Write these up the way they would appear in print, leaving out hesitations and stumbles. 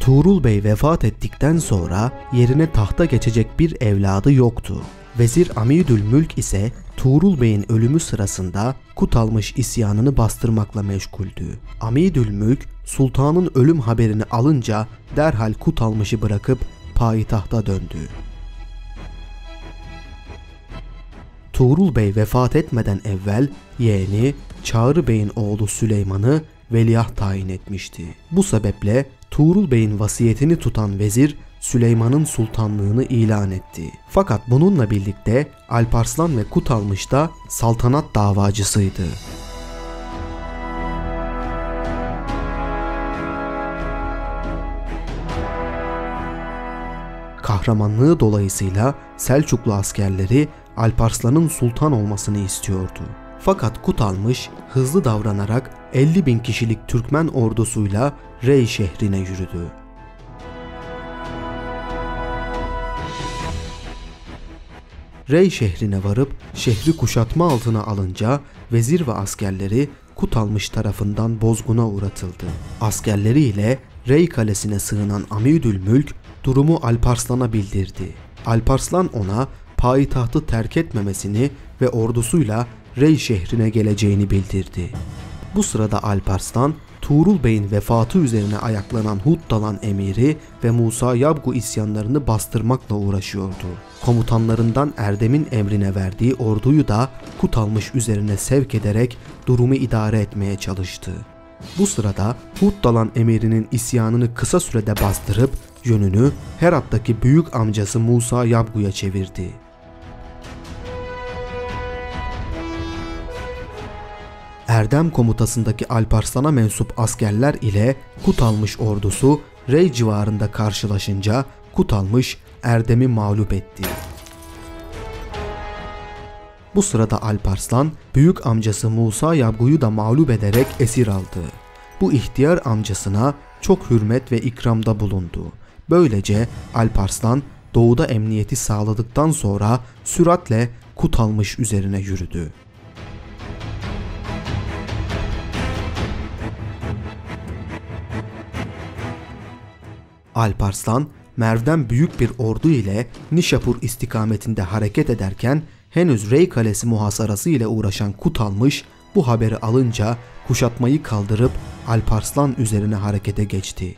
Tuğrul Bey vefat ettikten sonra yerine tahta geçecek bir evladı yoktu. Vezir Amidülmülk ise Tuğrul Bey'in ölümü sırasında Kutalmış isyanını bastırmakla meşguldü. Amidülmülk sultanın ölüm haberini alınca derhal Kutalmış'ı bırakıp payitahta döndü. Tuğrul Bey vefat etmeden evvel yeğeni Çağrı Bey'in oğlu Süleyman'ı veliaht tayin etmişti. Bu sebeple Tuğrul Bey'in vasiyetini tutan vezir Süleyman'ın sultanlığını ilan etti. Fakat bununla birlikte Alparslan ve Kutalmış da saltanat davacısıydı. Kahramanlığı dolayısıyla Selçuklu askerleri Alparslan'ın sultan olmasını istiyordu. Fakat Kutalmış hızlı davranarak 50.000 kişilik Türkmen ordusuyla Rey şehrine yürüdü. Rey şehrine varıp şehri kuşatma altına alınca vezir ve askerleri Kutalmış tarafından bozguna uğratıldı. Askerleriyle Rey kalesine sığınan Amidülmülk durumu Alparslan'a bildirdi. Alparslan ona payitahtı terk etmemesini ve ordusuyla Rey şehrine geleceğini bildirdi. Bu sırada Alparslan, Tuğrul Bey'in vefatı üzerine ayaklanan Huddalan emiri ve Musa Yabgu isyanlarını bastırmakla uğraşıyordu. Komutanlarından Erdem'in emrine verdiği orduyu da Kutalmış üzerine sevk ederek durumu idare etmeye çalıştı. Bu sırada Huddalan emirinin isyanını kısa sürede bastırıp yönünü Herat'taki büyük amcası Musa Yabgu'ya çevirdi. Erdem komutasındaki Alparslan'a mensup askerler ile Kutalmış ordusu Rey civarında karşılaşınca Kutalmış Erdem'i mağlup etti. Bu sırada Alparslan büyük amcası Musa Yabgu'yu da mağlup ederek esir aldı. Bu ihtiyar amcasına çok hürmet ve ikramda bulundu. Böylece Alparslan doğuda emniyeti sağladıktan sonra süratle Kutalmış üzerine yürüdü. Alparslan, Merv'den büyük bir ordu ile Nişapur istikametinde hareket ederken henüz Rey Kalesi muhasarası ile uğraşan Kutalmış bu haberi alınca kuşatmayı kaldırıp Alparslan üzerine harekete geçti.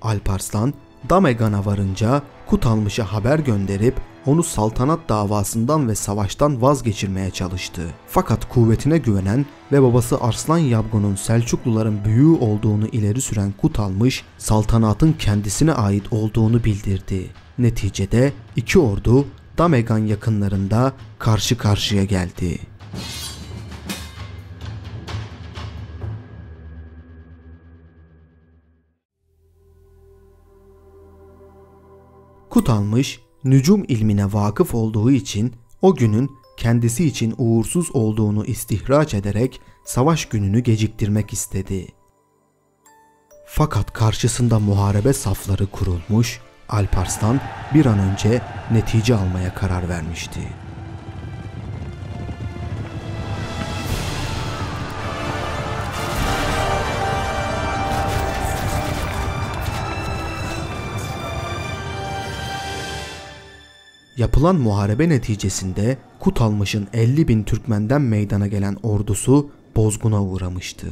Alparslan, Damegan'a varınca Kutalmış'a haber gönderip onu saltanat davasından ve savaştan vazgeçirmeye çalıştı. Fakat kuvvetine güvenen ve babası Arslan Yabgu'nun Selçukluların büyüğü olduğunu ileri süren Kutalmış, saltanatın kendisine ait olduğunu bildirdi. Neticede iki ordu Damegan yakınlarında karşı karşıya geldi. Kutalmış, nücum ilmine vakıf olduğu için o günün kendisi için uğursuz olduğunu istihraç ederek savaş gününü geciktirmek istedi. Fakat karşısında muharebe safları kurulmuş, Alparslan bir an önce netice almaya karar vermişti. Yapılan muharebe neticesinde Kutalmış'ın 50.000 Türkmenden meydana gelen ordusu bozguna uğramıştı.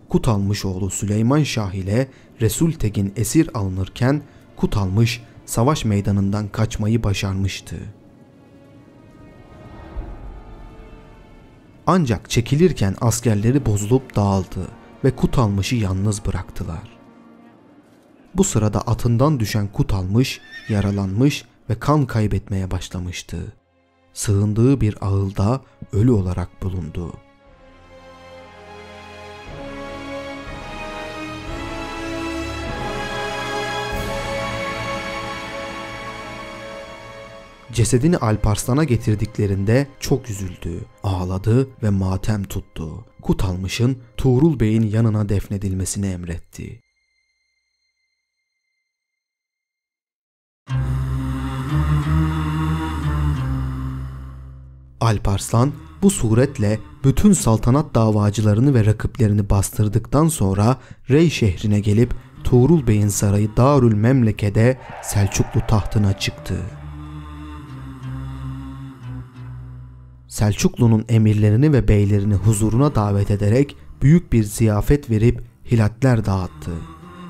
Kutalmış oğlu Süleyman Şah ile Resul Tekin esir alınırken Kutalmış savaş meydanından kaçmayı başarmıştı. Ancak çekilirken askerleri bozulup dağıldı ve Kutalmış'ı yalnız bıraktılar. Bu sırada atından düşen Kutalmış yaralanmış ve kan kaybetmeye başlamıştı. Sığındığı bir ağılda ölü olarak bulundu. Cesedini Alparslan'a getirdiklerinde çok üzüldü, ağladı ve matem tuttu. Kutalmış'ın Tuğrul Bey'in yanına defnedilmesini emretti. Alparslan bu suretle Bütün saltanat davacılarını ve rakiplerini bastırdıktan sonra Rey şehrine gelip Tuğrul Bey'in sarayı Darül Memleke'de Selçuklu tahtına çıktı. Selçuklu'nun emirlerini ve beylerini huzuruna davet ederek büyük bir ziyafet verip hilatler dağıttı.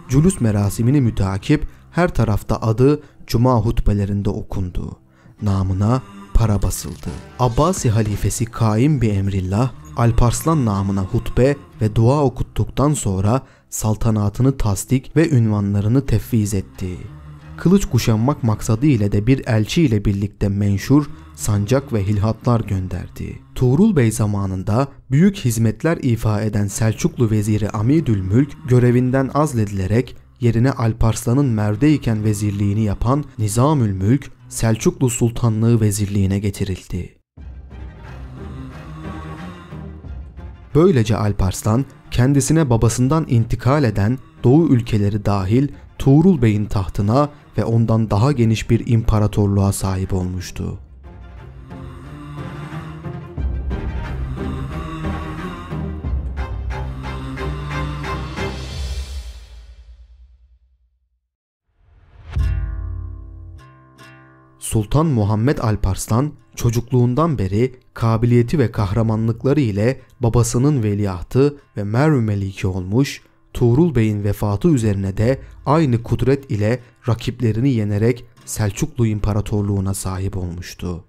Cülüs merasimini müteakip her tarafta adı Cuma hutbelerinde okundu. Namına para basıldı. Abbasi halifesi Kaim bi Emrillah, Alparslan namına hutbe ve dua okuttuktan sonra saltanatını tasdik ve ünvanlarını tefviz etti. Kılıç kuşanmak maksadı ile de bir elçi ile birlikte menşur, sancak ve hilhatlar gönderdi. Tuğrul Bey zamanında büyük hizmetler ifa eden Selçuklu veziri Amidülmülk görevinden azledilerek yerine Alparslan'ın merdeyken vezirliğini yapan Nizamülmülk Selçuklu Sultanlığı vezirliğine getirildi. Böylece Alparslan kendisine babasından intikal eden Doğu ülkeleri dahil Tuğrul Bey'in tahtına ve ondan daha geniş bir imparatorluğa sahip olmuştu. Sultan Muhammed Alparslan çocukluğundan beri kabiliyeti ve kahramanlıkları ile babasının veliahtı ve Merv Meliki olmuş, Tuğrul Bey'in vefatı üzerine de aynı kudret ile rakiplerini yenerek Selçuklu İmparatorluğu'na sahip olmuştu.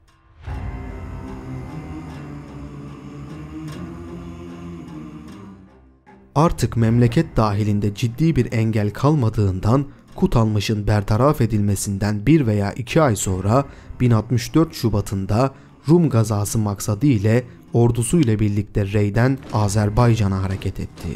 Artık memleket dahilinde ciddi bir engel kalmadığından Kutalmış'ın bertaraf edilmesinden 1 veya 2 ay sonra 1064 Şubat'ında Rum gazası maksadı ile ordusu ile birlikte Rey'den Azerbaycan'a hareket etti.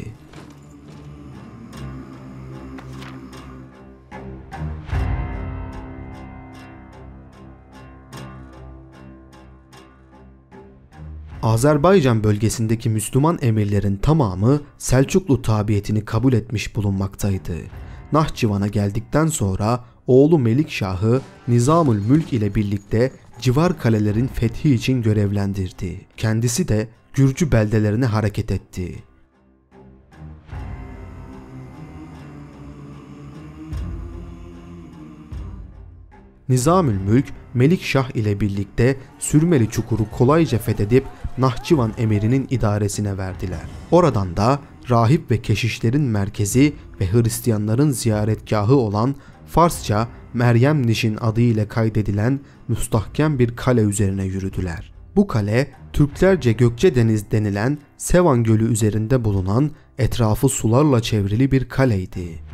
Azerbaycan bölgesindeki Müslüman emirlerin tamamı Selçuklu tabiyetini kabul etmiş bulunmaktaydı. Nahçıvan'a geldikten sonra oğlu Melikşah'ı Nizamülmülk ile birlikte civar kalelerin fethi için görevlendirdi. Kendisi de Gürcü beldelerine hareket etti. Nizamülmülk, Melikşah ile birlikte Sürmeli Çukur'u kolayca fethedip Nahçıvan emirinin idaresine verdiler. Oradan da rahip ve keşişlerin merkezi ve Hristiyanların ziyaretgahı olan Farsça Meryem Nişin adıyla kaydedilen müstahkem bir kale üzerine yürüdüler. Bu kale Türklerce Gökçedeniz denilen Sevan Gölü üzerinde bulunan etrafı sularla çevrili bir kaleydi.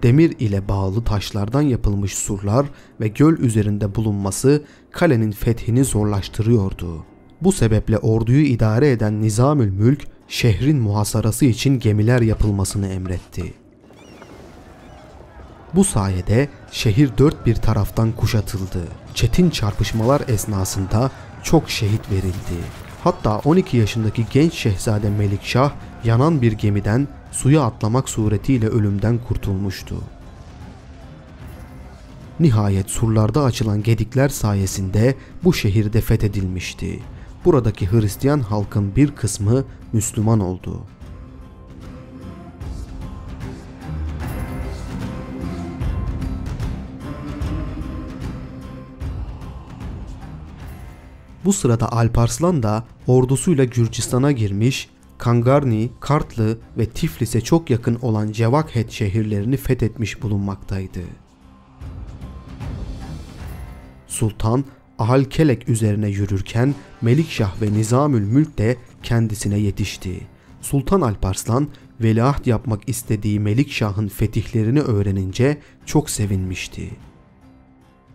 Demir ile bağlı taşlardan yapılmış surlar ve göl üzerinde bulunması kalenin fethini zorlaştırıyordu. Bu sebeple orduyu idare eden Nizamülmülk şehrin muhasarası için gemiler yapılmasını emretti. Bu sayede şehir dört bir taraftan kuşatıldı. Çetin çarpışmalar esnasında çok şehit verildi. Hatta 12 yaşındaki genç şehzade Melikşah yanan bir gemiden suya atlamak suretiyle ölümden kurtulmuştu. Nihayet surlarda açılan gedikler sayesinde bu şehirde fethedilmişti. Buradaki Hristiyan halkın bir kısmı Müslüman oldu. Bu sırada Alparslan da ordusuyla Gürcistan'a girmiş, Kangarni, Kartlı ve Tiflis'e çok yakın olan Cevakhet şehirlerini fethetmiş bulunmaktaydı. Sultan Ahalkelek üzerine yürürken Melikşah ve Nizamülmülk de kendisine yetişti. Sultan Alparslan veliaht yapmak istediği Melikşah'ın fetihlerini öğrenince çok sevinmişti.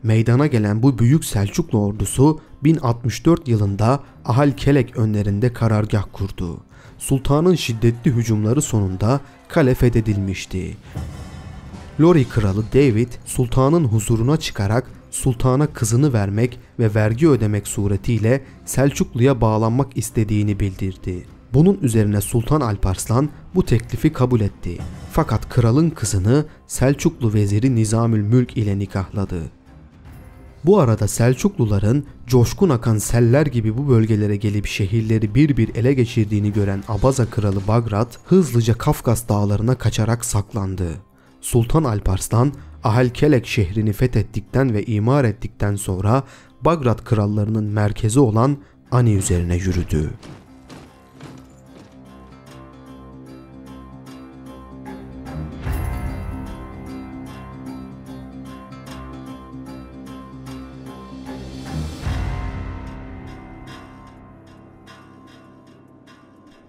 Meydana gelen bu büyük Selçuklu ordusu 1064 yılında Ahalkelek önlerinde karargah kurdu. Sultanın şiddetli hücumları sonunda kale fethedilmişti. Lori kralı David sultanın huzuruna çıkarak sultana kızını vermek ve vergi ödemek suretiyle Selçuklu'ya bağlanmak istediğini bildirdi. Bunun üzerine Sultan Alparslan bu teklifi kabul etti. Fakat kralın kızını Selçuklu veziri Nizamülmülk ile nikahladı. Bu arada Selçukluların coşkun akan seller gibi bu bölgelere gelip şehirleri bir bir ele geçirdiğini gören Abaza kralı Bagrat hızlıca Kafkas dağlarına kaçarak saklandı. Sultan Alparslan Ahalkelek şehrini fethettikten ve imar ettikten sonra Bagrat krallarının merkezi olan Ani üzerine yürüdü.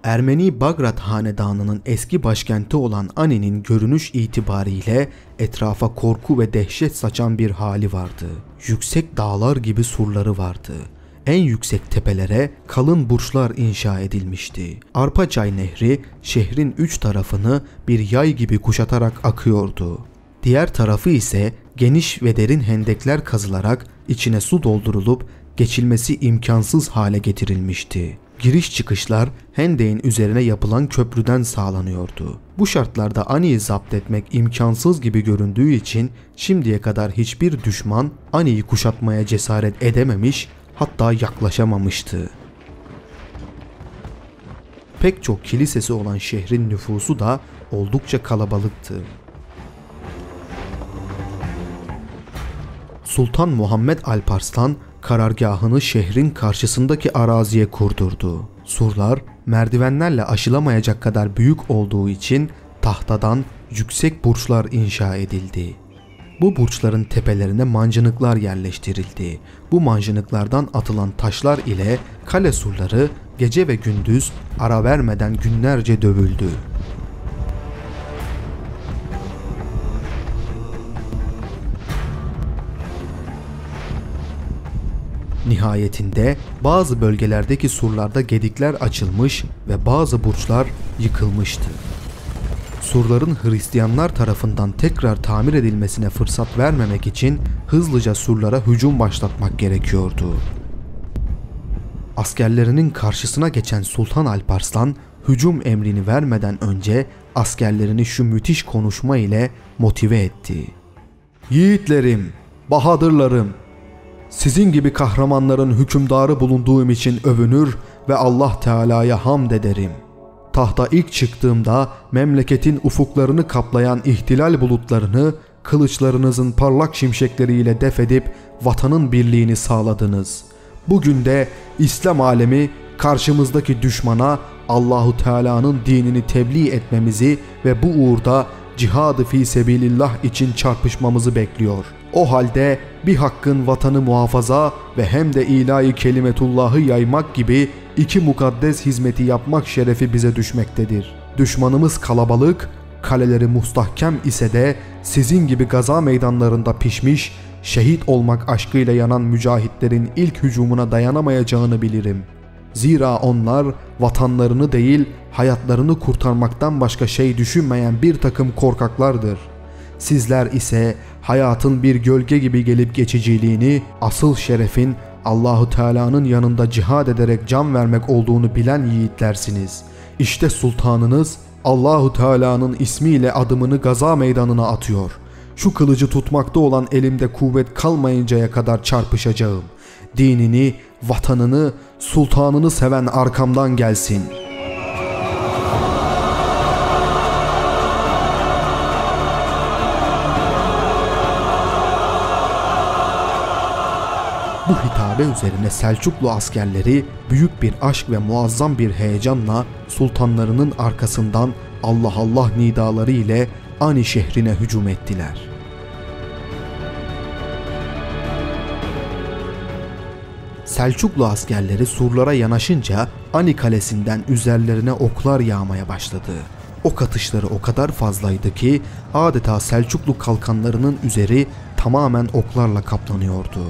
Ermeni Bagrat hanedanının eski başkenti olan Ani'nin görünüş itibariyle etrafa korku ve dehşet saçan bir hali vardı. Yüksek dağlar gibi surları vardı. En yüksek tepelere kalın burçlar inşa edilmişti. Arpaçay Nehri şehrin 3 tarafını bir yay gibi kuşatarak akıyordu. Diğer tarafı ise geniş ve derin hendekler kazılarak içine su doldurulup geçilmesi imkansız hale getirilmişti. Giriş çıkışlar hendeğin üzerine yapılan köprüden sağlanıyordu. Bu şartlarda Ani'yi zapt etmek imkansız gibi göründüğü için şimdiye kadar hiçbir düşman Ani'yi kuşatmaya cesaret edememiş, hatta yaklaşamamıştı. Pek çok kilisesi olan şehrin nüfusu da oldukça kalabalıktı. Sultan Muhammed Alparslan karargahını şehrin karşısındaki araziye kurdurdu. Surlar merdivenlerle aşılamayacak kadar büyük olduğu için tahtadan yüksek burçlar inşa edildi. Bu burçların tepelerine mancınıklar yerleştirildi. Bu mancınıklardan atılan taşlar ile kale surları gece ve gündüz ara vermeden günlerce dövüldü. Nihayetinde bazı bölgelerdeki surlarda gedikler açılmış ve bazı burçlar yıkılmıştı. Surların Hristiyanlar tarafından tekrar tamir edilmesine fırsat vermemek için hızlıca surlara hücum başlatmak gerekiyordu. Askerlerinin karşısına geçen Sultan Alparslan hücum emrini vermeden önce askerlerini şu müthiş konuşma ile motive etti. "Yiğitlerim, bahadırlarım, sizin gibi kahramanların hükümdarı bulunduğum için övünür ve Allah Teala'ya hamd ederim. Tahta ilk çıktığımda memleketin ufuklarını kaplayan ihtilal bulutlarını kılıçlarınızın parlak şimşekleriyle def edip vatanın birliğini sağladınız. Bugün de İslam alemi karşımızdaki düşmana Allahu Teala'nın dinini tebliğ etmemizi ve bu uğurda cihad-ı fi sebilillah için çarpışmamızı bekliyor. O halde bir hakkın vatanı muhafaza ve hem de ilahi kelimetullahı yaymak gibi iki mukaddes hizmeti yapmak şerefi bize düşmektedir. Düşmanımız kalabalık, kaleleri mustahkem ise de sizin gibi gaza meydanlarında pişmiş, şehit olmak aşkıyla yanan mücahitlerin ilk hücumuna dayanamayacağını bilirim. Zira onlar vatanlarını değil hayatlarını kurtarmaktan başka şey düşünmeyen bir takım korkaklardır. Sizler ise hayatın bir gölge gibi gelip geçiciliğini, asıl şerefin Allahu Teala'nın yanında cihad ederek can vermek olduğunu bilen yiğitlersiniz. İşte sultanınız Allahu Teala'nın ismiyle adımını gaza meydanına atıyor. Şu kılıcı tutmakta olan elimde kuvvet kalmayıncaya kadar çarpışacağım. Dinini, vatanını, sultanını seven arkamdan gelsin." Bu hitabe üzerine Selçuklu askerleri büyük bir aşk ve muazzam bir heyecanla sultanlarının arkasından Allah Allah nidaları ile Ani şehrine hücum ettiler. Selçuklu askerleri surlara yanaşınca Ani kalesinden üzerlerine oklar yağmaya başladı. Ok atışları o kadar fazlaydı ki adeta Selçuklu kalkanlarının üzeri tamamen oklarla kaplanıyordu.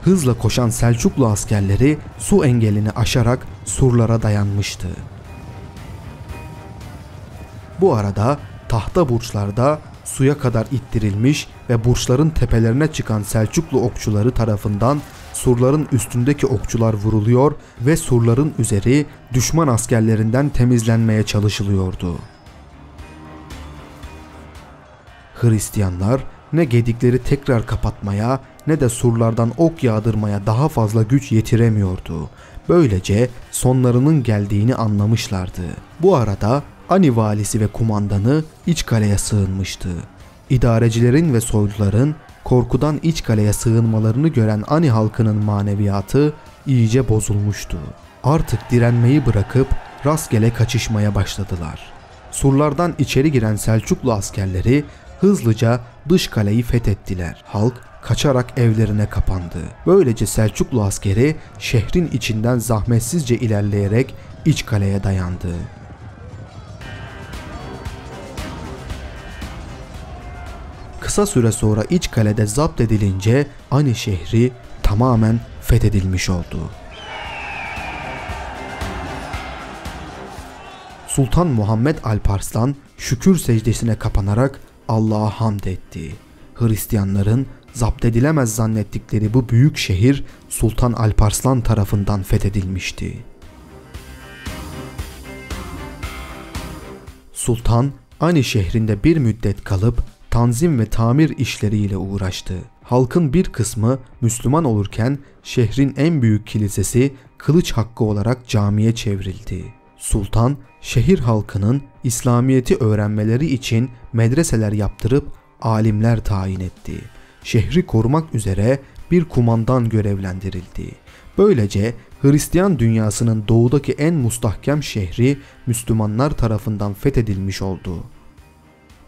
Hızla koşan Selçuklu askerleri su engelini aşarak surlara dayanmıştı. Bu arada tahta burçlarda suya kadar ittirilmiş ve burçların tepelerine çıkan Selçuklu okçuları tarafından surların üstündeki okçular vuruluyor ve surların üzeri düşman askerlerinden temizlenmeye çalışılıyordu. Hristiyanlar ne gedikleri tekrar kapatmaya ne de surlardan ok yağdırmaya daha fazla güç yetiremiyordu. Böylece sonlarının geldiğini anlamışlardı. Bu arada Ani valisi ve kumandanı iç kaleye sığınmıştı. İdarecilerin ve soyluların korkudan iç kaleye sığınmalarını gören Ani halkının maneviyatı iyice bozulmuştu. Artık direnmeyi bırakıp rastgele kaçışmaya başladılar. Surlardan içeri giren Selçuklu askerleri hızlıca dış kaleyi fethettiler. Halk kaçarak evlerine kapandı. Böylece Selçuklu askeri şehrin içinden zahmetsizce ilerleyerek iç kaleye dayandı. Kısa süre sonra iç kalede zapt edilince Ani şehri tamamen fethedilmiş oldu. Sultan Muhammed Alparslan şükür secdesine kapanarak Allah'a hamd etti. Hristiyanların zapt edilemez zannettikleri bu büyük şehir Sultan Alparslan tarafından fethedilmişti. Sultan Ani şehrinde bir müddet kalıp tanzim ve tamir işleriyle uğraştı. Halkın bir kısmı Müslüman olurken şehrin en büyük kilisesi kılıç hakkı olarak camiye çevrildi. Sultan şehir halkının İslamiyet'i öğrenmeleri için medreseler yaptırıp alimler tayin etti. Şehri korumak üzere bir kumandan görevlendirildi. Böylece Hristiyan dünyasının doğudaki en mustahkem şehri Müslümanlar tarafından fethedilmiş oldu.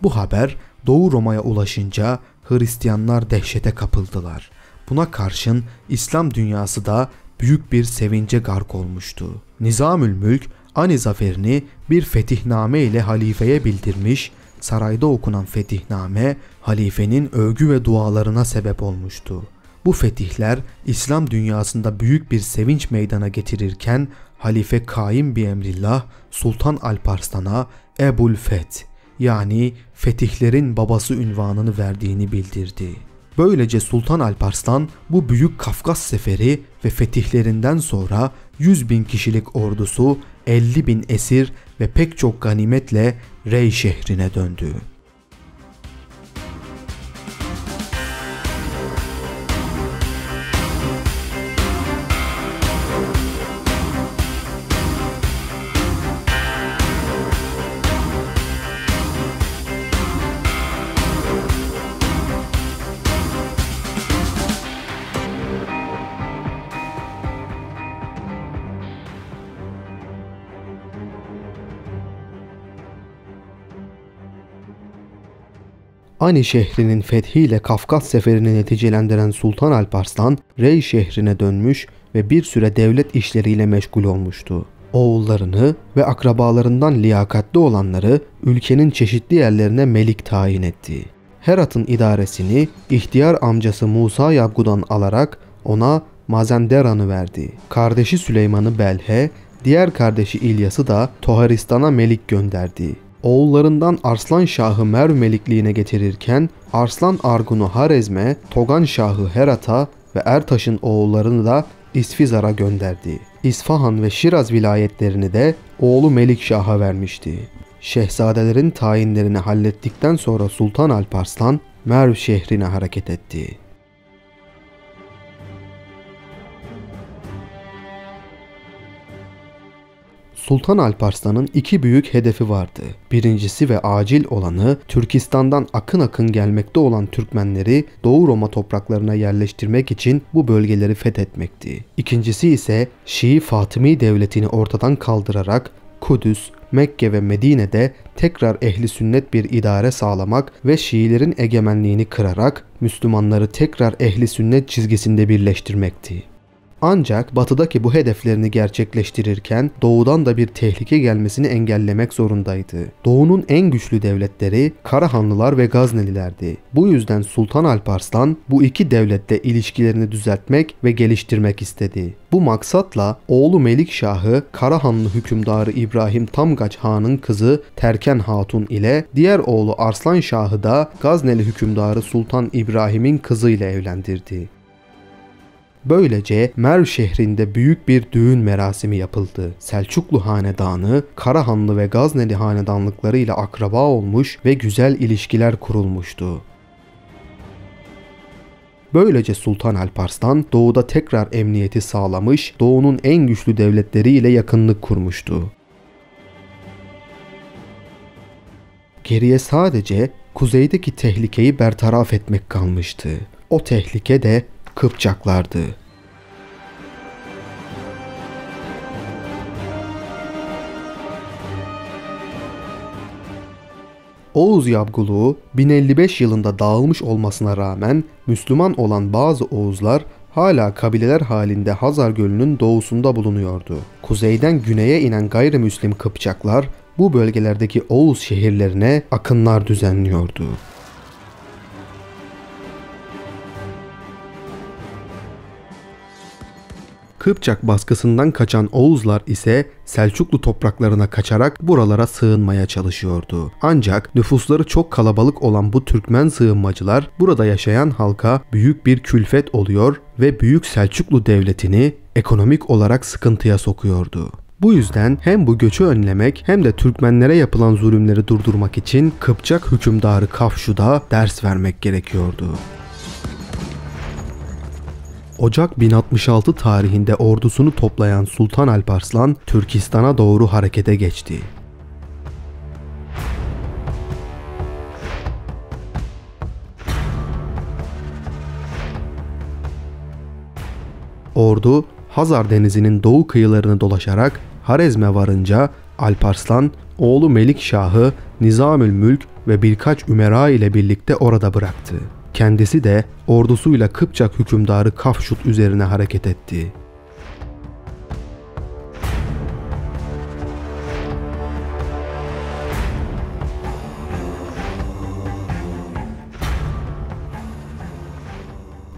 Bu haber Doğu Roma'ya ulaşınca Hristiyanlar dehşete kapıldılar. Buna karşın İslam dünyası da büyük bir sevince gark olmuştu. Nizamülmülk Ani zaferini bir fetihname ile halifeye bildirmiş, sarayda okunan fetihname halifenin övgü ve dualarına sebep olmuştu. Bu fetihler İslam dünyasında büyük bir sevinç meydana getirirken Halife Kaim bi Emrillah Sultan Alparslan'a Ebul Feth yani fetihlerin babası unvanını verdiğini bildirdi. Böylece Sultan Alparslan bu büyük Kafkas seferi ve fetihlerinden sonra 100.000 kişilik ordusu, 50.000 esir ve pek çok ganimetle Rey şehrine döndü. Ani şehrinin fethiyle Kafkas seferini neticelendiren Sultan Alparslan, Rey şehrine dönmüş ve bir süre devlet işleriyle meşgul olmuştu. Oğullarını ve akrabalarından liyakatli olanları ülkenin çeşitli yerlerine melik tayin etti. Herat'ın idaresini ihtiyar amcası Musa Yabgu'dan alarak ona Mazenderan'ı verdi. Kardeşi Süleyman'ı Belhe, diğer kardeşi İlyas'ı da Toharistan'a melik gönderdi. Oğullarından Arslan Şah'ı Merv melikliğine getirirken Arslan Argun'u Harezm'e, Togan Şah'ı Herat'a ve Ertaş'ın oğullarını da İsfizar'a gönderdi. İsfahan ve Şiraz vilayetlerini de oğlu Melikşah'a vermişti. Şehzadelerin tayinlerini hallettikten sonra Sultan Alparslan Merv şehrine hareket etti. Sultan Alparslan'ın iki büyük hedefi vardı. Birincisi ve acil olanı Türkistan'dan akın akın gelmekte olan Türkmenleri Doğu Roma topraklarına yerleştirmek için bu bölgeleri fethetmekti. İkincisi ise Şii Fatımi devletini ortadan kaldırarak Kudüs, Mekke ve Medine'de tekrar ehli sünnet bir idare sağlamak ve Şiilerin egemenliğini kırarak Müslümanları tekrar ehli sünnet çizgisinde birleştirmekti. Ancak batıdaki bu hedeflerini gerçekleştirirken doğudan da bir tehlike gelmesini engellemek zorundaydı. Doğunun en güçlü devletleri Karahanlılar ve Gaznelilerdi. Bu yüzden Sultan Alparslan bu iki devletle ilişkilerini düzeltmek ve geliştirmek istedi. Bu maksatla oğlu Melikşah'ı Karahanlı hükümdarı İbrahim Tamgaç Han'ın kızı Terken Hatun ile diğer oğlu Arslan Şah'ı da Gazneli hükümdarı Sultan İbrahim'in kızıyla evlendirdi. Böylece Merv şehrinde büyük bir düğün merasimi yapıldı. Selçuklu hanedanı, Karahanlı ve Gazneli hanedanlıklarıyla akraba olmuş ve güzel ilişkiler kurulmuştu. Böylece Sultan Alparslan doğuda tekrar emniyeti sağlamış, doğunun en güçlü devletleriyle yakınlık kurmuştu. Geriye sadece kuzeydeki tehlikeyi bertaraf etmek kalmıştı. O tehlike de Kıpçaklardı. Oğuz Yabguluğu 1055 yılında dağılmış olmasına rağmen Müslüman olan bazı Oğuzlar hala kabileler halinde Hazar Gölü'nün doğusunda bulunuyordu. Kuzeyden güneye inen gayrimüslim Kıpçaklar bu bölgelerdeki Oğuz şehirlerine akınlar düzenliyordu. Kıpçak baskısından kaçan Oğuzlar ise Selçuklu topraklarına kaçarak buralara sığınmaya çalışıyordu. Ancak nüfusları çok kalabalık olan bu Türkmen sığınmacılar burada yaşayan halka büyük bir külfet oluyor ve Büyük Selçuklu Devleti'ni ekonomik olarak sıkıntıya sokuyordu. Bu yüzden hem bu göçü önlemek hem de Türkmenlere yapılan zulümleri durdurmak için Kıpçak hükümdarı Kafşu'da ders vermek gerekiyordu. Ocak 1066 tarihinde ordusunu toplayan Sultan Alparslan Türkistan'a doğru harekete geçti. Ordu Hazar Denizi'nin doğu kıyılarını dolaşarak Harezm'e varınca Alparslan oğlu Melikşah'ı Nizamülmülk ve birkaç ümera ile birlikte orada bıraktı. Kendisi de ordusuyla Kıpçak hükümdarı Kafşut üzerine hareket etti.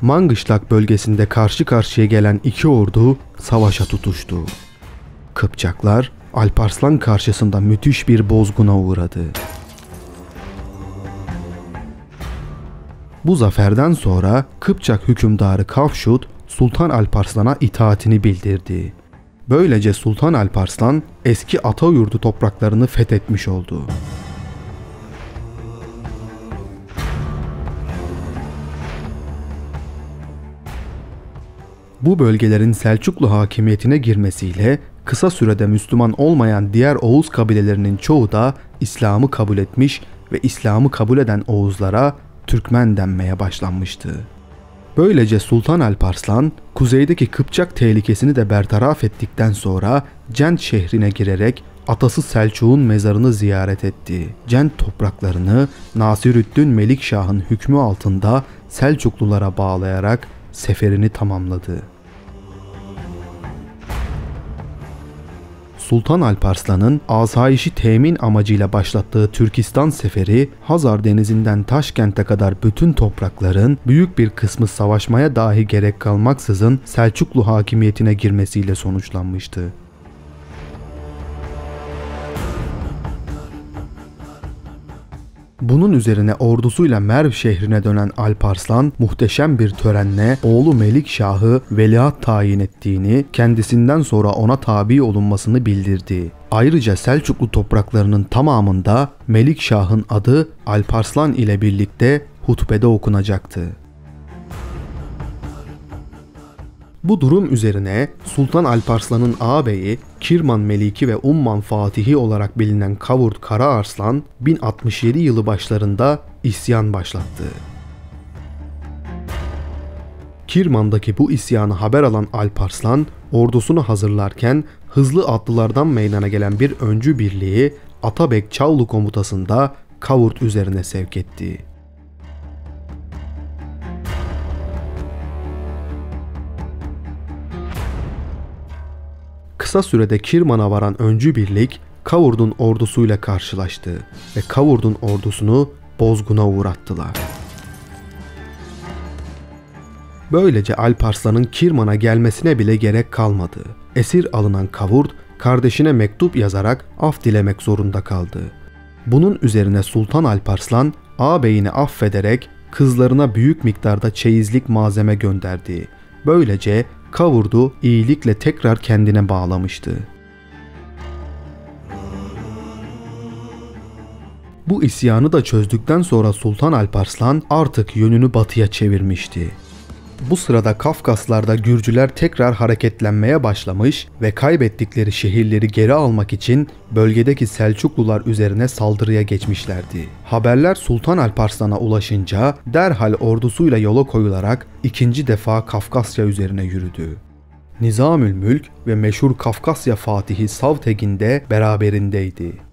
Mangışlak bölgesinde karşı karşıya gelen iki ordu savaşa tutuştu. Kıpçaklar Alparslan karşısında müthiş bir bozguna uğradı. Bu zaferden sonra Kıpçak hükümdarı Kafşut Sultan Alparslan'a itaatini bildirdi. Böylece Sultan Alparslan eski Atayurdu topraklarını fethetmiş oldu. Bu bölgelerin Selçuklu hakimiyetine girmesiyle kısa sürede Müslüman olmayan diğer Oğuz kabilelerinin çoğu da İslam'ı kabul etmiş ve İslam'ı kabul eden Oğuzlara Türkmen denmeye başlanmıştı. Böylece Sultan Alparslan kuzeydeki Kıpçak tehlikesini de bertaraf ettikten sonra Cent şehrine girerek atası Selçuk'un mezarını ziyaret etti. Cent topraklarını Nasirüddin Melikşah'ın hükmü altında Selçuklulara bağlayarak seferini tamamladı. Sultan Alparslan'ın asayişi temin amacıyla başlattığı Türkistan seferi Hazar Denizi'nden Taşkent'e kadar bütün toprakların büyük bir kısmı savaşmaya dahi gerek kalmaksızın Selçuklu hakimiyetine girmesiyle sonuçlanmıştı. Bunun üzerine ordusuyla Merv şehrine dönen Alparslan muhteşem bir törenle oğlu Melikşah'ı veliaht tayin ettiğini, kendisinden sonra ona tabi olunmasını bildirdi. Ayrıca Selçuklu topraklarının tamamında Melikşah'ın adı Alparslan ile birlikte hutbede okunacaktı. Bu durum üzerine Sultan Alparslan'ın ağabeyi Kirman Meliki ve Umman Fatihi olarak bilinen Kavurt Karaarslan 1067 yılı başlarında isyan başlattı. Kirman'daki bu isyanı haber alan Alparslan ordusunu hazırlarken hızlı atlılardan meydana gelen bir öncü birliği Atabek Çavlu komutasında Kavurt üzerine sevk etti. Kısa sürede Kirman'a varan öncü birlik Kavurd'un ordusuyla karşılaştı ve Kavurd'un ordusunu bozguna uğrattılar. Böylece Alparslan'ın Kirman'a gelmesine bile gerek kalmadı. Esir alınan Kavurd kardeşine mektup yazarak af dilemek zorunda kaldı. Bunun üzerine Sultan Alparslan ağabeyini affederek kızlarına büyük miktarda çeyizlik malzeme gönderdi. Böylece Kavurd'u iyilikle tekrar kendine bağlamıştı. Bu isyanı da çözdükten sonra Sultan Alparslan artık yönünü batıya çevirmişti. Bu sırada Kafkaslar'da Gürcüler tekrar hareketlenmeye başlamış ve kaybettikleri şehirleri geri almak için bölgedeki Selçuklular üzerine saldırıya geçmişlerdi. Haberler Sultan Alparslan'a ulaşınca derhal ordusuyla yola koyularak ikinci defa Kafkasya üzerine yürüdü. Nizamülmülk ve meşhur Kafkasya Fatihi Savtegin de beraberindeydi.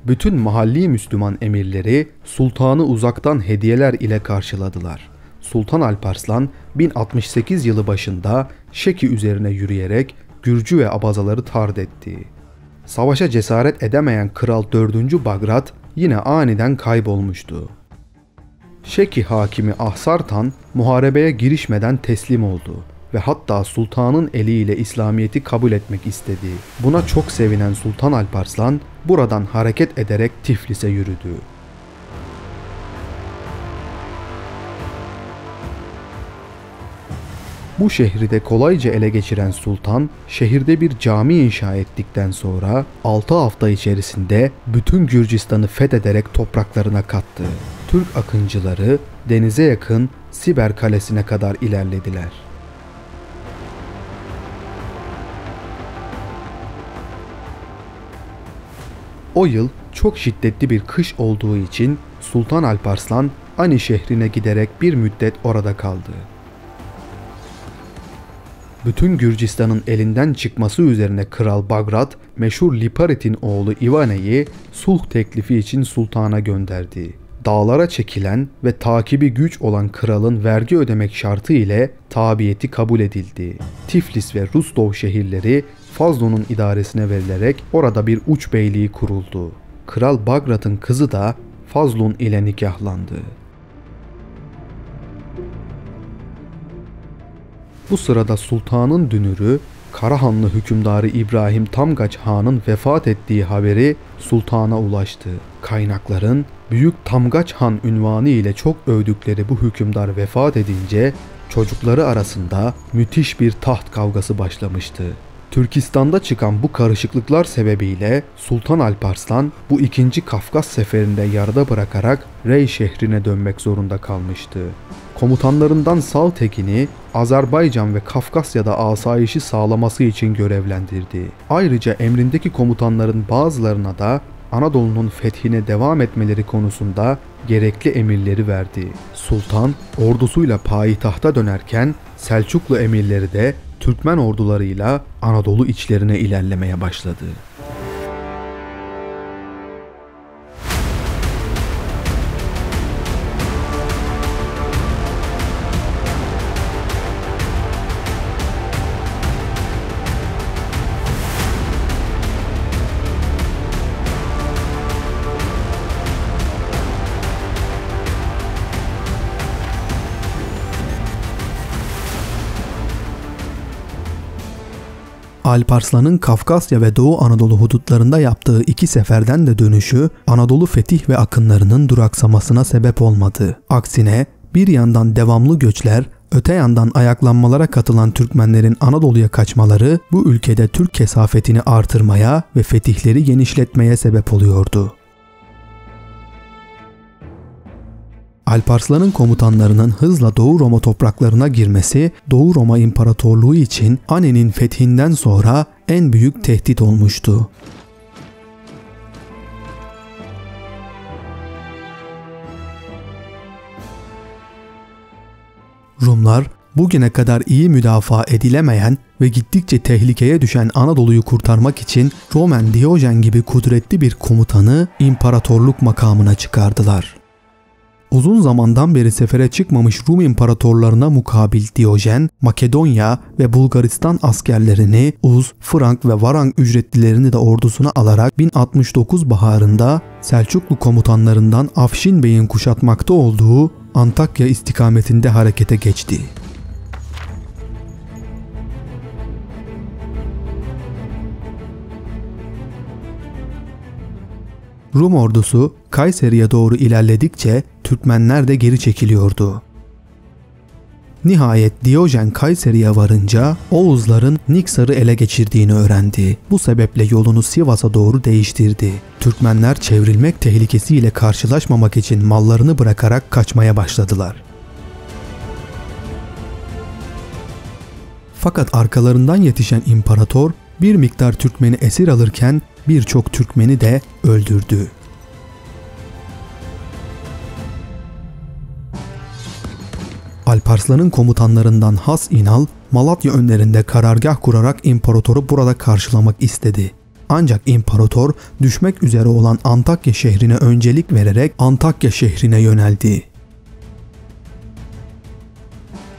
Bütün mahalli Müslüman emirleri sultanı uzaktan hediyeler ile karşıladılar. Sultan Alparslan 1068 yılı başında Şeki üzerine yürüyerek Gürcü ve Abazaları tard etti. Savaşa cesaret edemeyen Kral 4. Bagrat yine aniden kaybolmuştu. Şeki hakimi Ahsartan muharebeye girişmeden teslim oldu ve hatta sultanın eliyle İslamiyet'i kabul etmek istedi. Buna çok sevinen Sultan Alparslan buradan hareket ederek Tiflis'e yürüdü. Bu şehri de kolayca ele geçiren sultan, şehirde bir cami inşa ettikten sonra 6 hafta içerisinde bütün Gürcistan'ı fethederek topraklarına kattı. Türk akıncıları denize yakın Siber Kalesi'ne kadar ilerlediler. O yıl çok şiddetli bir kış olduğu için Sultan Alparslan Ani şehrine giderek bir müddet orada kaldı. Bütün Gürcistan'ın elinden çıkması üzerine Kral Bagrat, meşhur Liparit'in oğlu Ivane'yi sulh teklifi için sultana gönderdi. Dağlara çekilen ve takibi güç olan kralın vergi ödemek şartı ile tabiyeti kabul edildi. Tiflis ve Rustov şehirleri Fazlun'un idaresine verilerek orada bir uç beyliği kuruldu. Kral Bagrat'ın kızı da Fazlun ile nikahlandı. Bu sırada sultanın dünürü Karahanlı hükümdarı İbrahim Tamgaç Han'ın vefat ettiği haberi sultana ulaştı. Kaynakların Büyük Tamgaç Han unvanı ile çok övdükleri bu hükümdar vefat edince çocukları arasında müthiş bir taht kavgası başlamıştı. Türkistan'da çıkan bu karışıklıklar sebebiyle Sultan Alparslan bu ikinci Kafkas seferinde yarıda bırakarak Rey şehrine dönmek zorunda kalmıştı. Komutanlarından Savtekin'i Azerbaycan ve Kafkasya'da asayişi sağlaması için görevlendirdi. Ayrıca emrindeki komutanların bazılarına da Anadolu'nun fethine devam etmeleri konusunda gerekli emirleri verdi. Sultan ordusuyla payitahta dönerken Selçuklu emirleri de Türkmen ordularıyla Anadolu içlerine ilerlemeye başladı. Alparslan'ın Kafkasya ve Doğu Anadolu hudutlarında yaptığı iki seferden de dönüşü Anadolu fetih ve akınlarının duraksamasına sebep olmadı. Aksine bir yandan devamlı göçler, öte yandan ayaklanmalara katılan Türkmenlerin Anadolu'ya kaçmaları bu ülkede Türk kesafetini artırmaya ve fetihleri genişletmeye sebep oluyordu. Alparslan'ın komutanlarının hızla Doğu Roma topraklarına girmesi, Doğu Roma İmparatorluğu için Ani'nin fethinden sonra en büyük tehdit olmuştu. Rumlar, bugüne kadar iyi müdafaa edilemeyen ve gittikçe tehlikeye düşen Anadolu'yu kurtarmak için Roman Diyojen gibi kudretli bir komutanı imparatorluk makamına çıkardılar. Uzun zamandan beri sefere çıkmamış Rum imparatorlarına mukabil Diyojen, Makedonya ve Bulgaristan askerlerini, Uz, Frank ve Varang ücretlilerini de ordusuna alarak 1069 baharında Selçuklu komutanlarından Afşin Bey'in kuşatmakta olduğu Antakya istikametinde harekete geçti. Rum ordusu Kayseri'ye doğru ilerledikçe Türkmenler de geri çekiliyordu. Nihayet Diyojen Kayseri'ye varınca Oğuzların Niksar'ı ele geçirdiğini öğrendi. Bu sebeple yolunu Sivas'a doğru değiştirdi. Türkmenler çevrilmek tehlikesiyle karşılaşmamak için mallarını bırakarak kaçmaya başladılar. Fakat arkalarından yetişen imparator bir miktar Türkmeni esir alırken birçok Türkmeni de öldürdü. Alparslan'ın komutanlarından Has İnal, Malatya önlerinde karargah kurarak imparatoru burada karşılamak istedi. Ancak imparator düşmek üzere olan Antakya şehrine öncelik vererek Antakya şehrine yöneldi.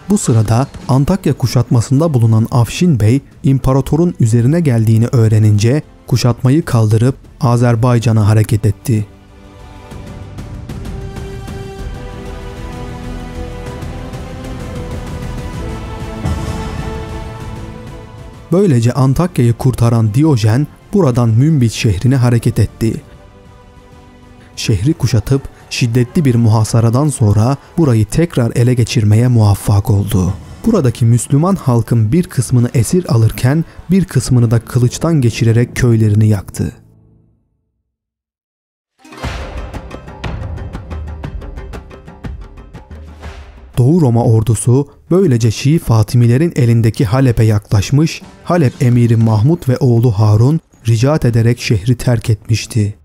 Bu sırada Antakya kuşatmasında bulunan Afşin Bey, imparatorun üzerine geldiğini öğrenince kuşatmayı kaldırıp Azerbaycan'a hareket etti. Böylece Antakya'yı kurtaran Diyojen buradan Münbit şehrine hareket etti. Şehri kuşatıp şiddetli bir muhasaradan sonra burayı tekrar ele geçirmeye muvaffak oldu. Buradaki Müslüman halkın bir kısmını esir alırken bir kısmını da kılıçtan geçirerek köylerini yaktı. Doğu Roma ordusu böylece Şii Fatimilerin elindeki Halep'e yaklaşmış, Halep emiri Mahmud ve oğlu Harun ricat ederek şehri terk etmişti.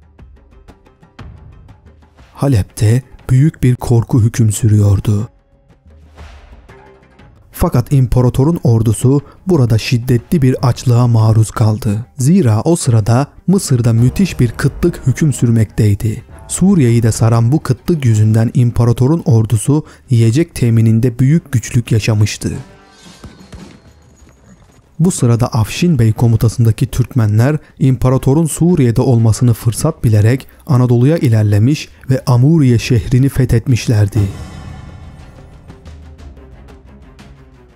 Halep'te büyük bir korku hüküm sürüyordu. Fakat imparatorun ordusu burada şiddetli bir açlığa maruz kaldı. Zira o sırada Mısır'da müthiş bir kıtlık hüküm sürmekteydi. Suriye'yi de saran bu kıtlık yüzünden imparatorun ordusu yiyecek temininde büyük güçlük yaşamıştı. Bu sırada Afşin Bey komutasındaki Türkmenler imparatorun Suriye'de olmasını fırsat bilerek Anadolu'ya ilerlemiş ve Amuriye şehrini fethetmişlerdi.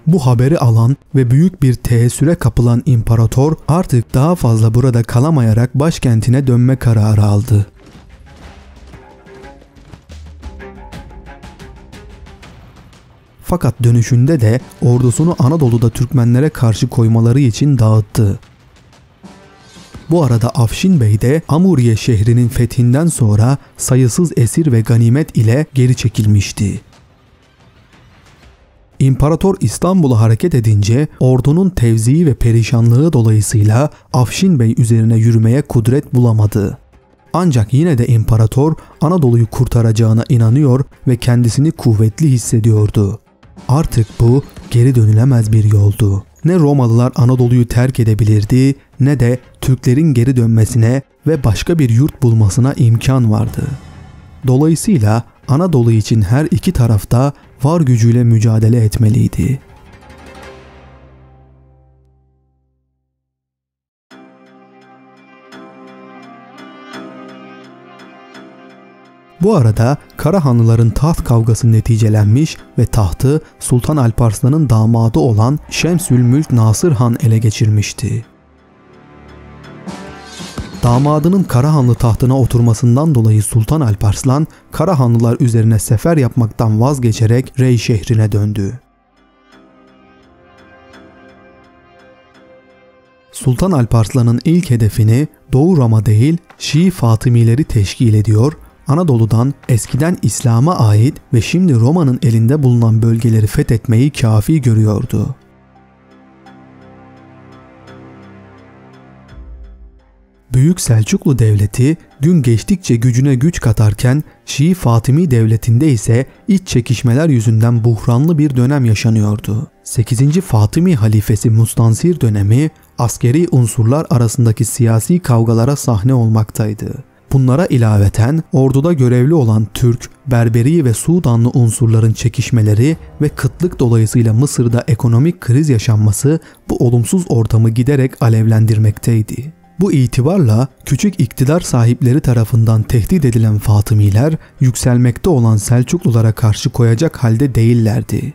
Bu haberi alan ve büyük bir teessüre kapılan imparator artık daha fazla burada kalamayarak başkentine dönme kararı aldı. Fakat dönüşünde de ordusunu Anadolu'da Türkmenlere karşı koymaları için dağıttı. Bu arada Afşin Bey de Amuriye şehrinin fethinden sonra sayısız esir ve ganimet ile geri çekilmişti. İmparator İstanbul'a hareket edince ordunun tevzii ve perişanlığı dolayısıyla Afşin Bey üzerine yürümeye kudret bulamadı. Ancak yine de imparator Anadolu'yu kurtaracağına inanıyor ve kendisini kuvvetli hissediyordu. Artık bu geri dönülemez bir yoldu. Ne Romalılar Anadolu'yu terk edebilirdi ne de Türklerin geri dönmesine ve başka bir yurt bulmasına imkan vardı. Dolayısıyla Anadolu için her iki tarafta var gücüyle mücadele etmeliydi. Bu arada Karahanlıların taht kavgası neticelenmiş ve tahtı Sultan Alparslan'ın damadı olan Şemsülmülk Nasır Han ele geçirmişti. Damadının Karahanlı tahtına oturmasından dolayı Sultan Alparslan, Karahanlılar üzerine sefer yapmaktan vazgeçerek Rey şehrine döndü. Sultan Alparslan'ın ilk hedefini Doğu Roma değil Şii Fatimileri teşkil ediyor, Anadolu'dan eskiden İslam'a ait ve şimdi Roma'nın elinde bulunan bölgeleri fethetmeyi kafi görüyordu. Büyük Selçuklu Devleti gün geçtikçe gücüne güç katarken Şii Fatimi Devleti'nde ise iç çekişmeler yüzünden buhranlı bir dönem yaşanıyordu. 8. Fatimi halifesi Mustansir dönemi askeri unsurlar arasındaki siyasi kavgalara sahne olmaktaydı. Bunlara ilaveten orduda görevli olan Türk, Berberi ve Sudanlı unsurların çekişmeleri ve kıtlık dolayısıyla Mısır'da ekonomik kriz yaşanması bu olumsuz ortamı giderek alevlendirmekteydi. Bu itibarla küçük iktidar sahipleri tarafından tehdit edilen Fatımiler yükselmekte olan Selçuklulara karşı koyacak halde değillerdi.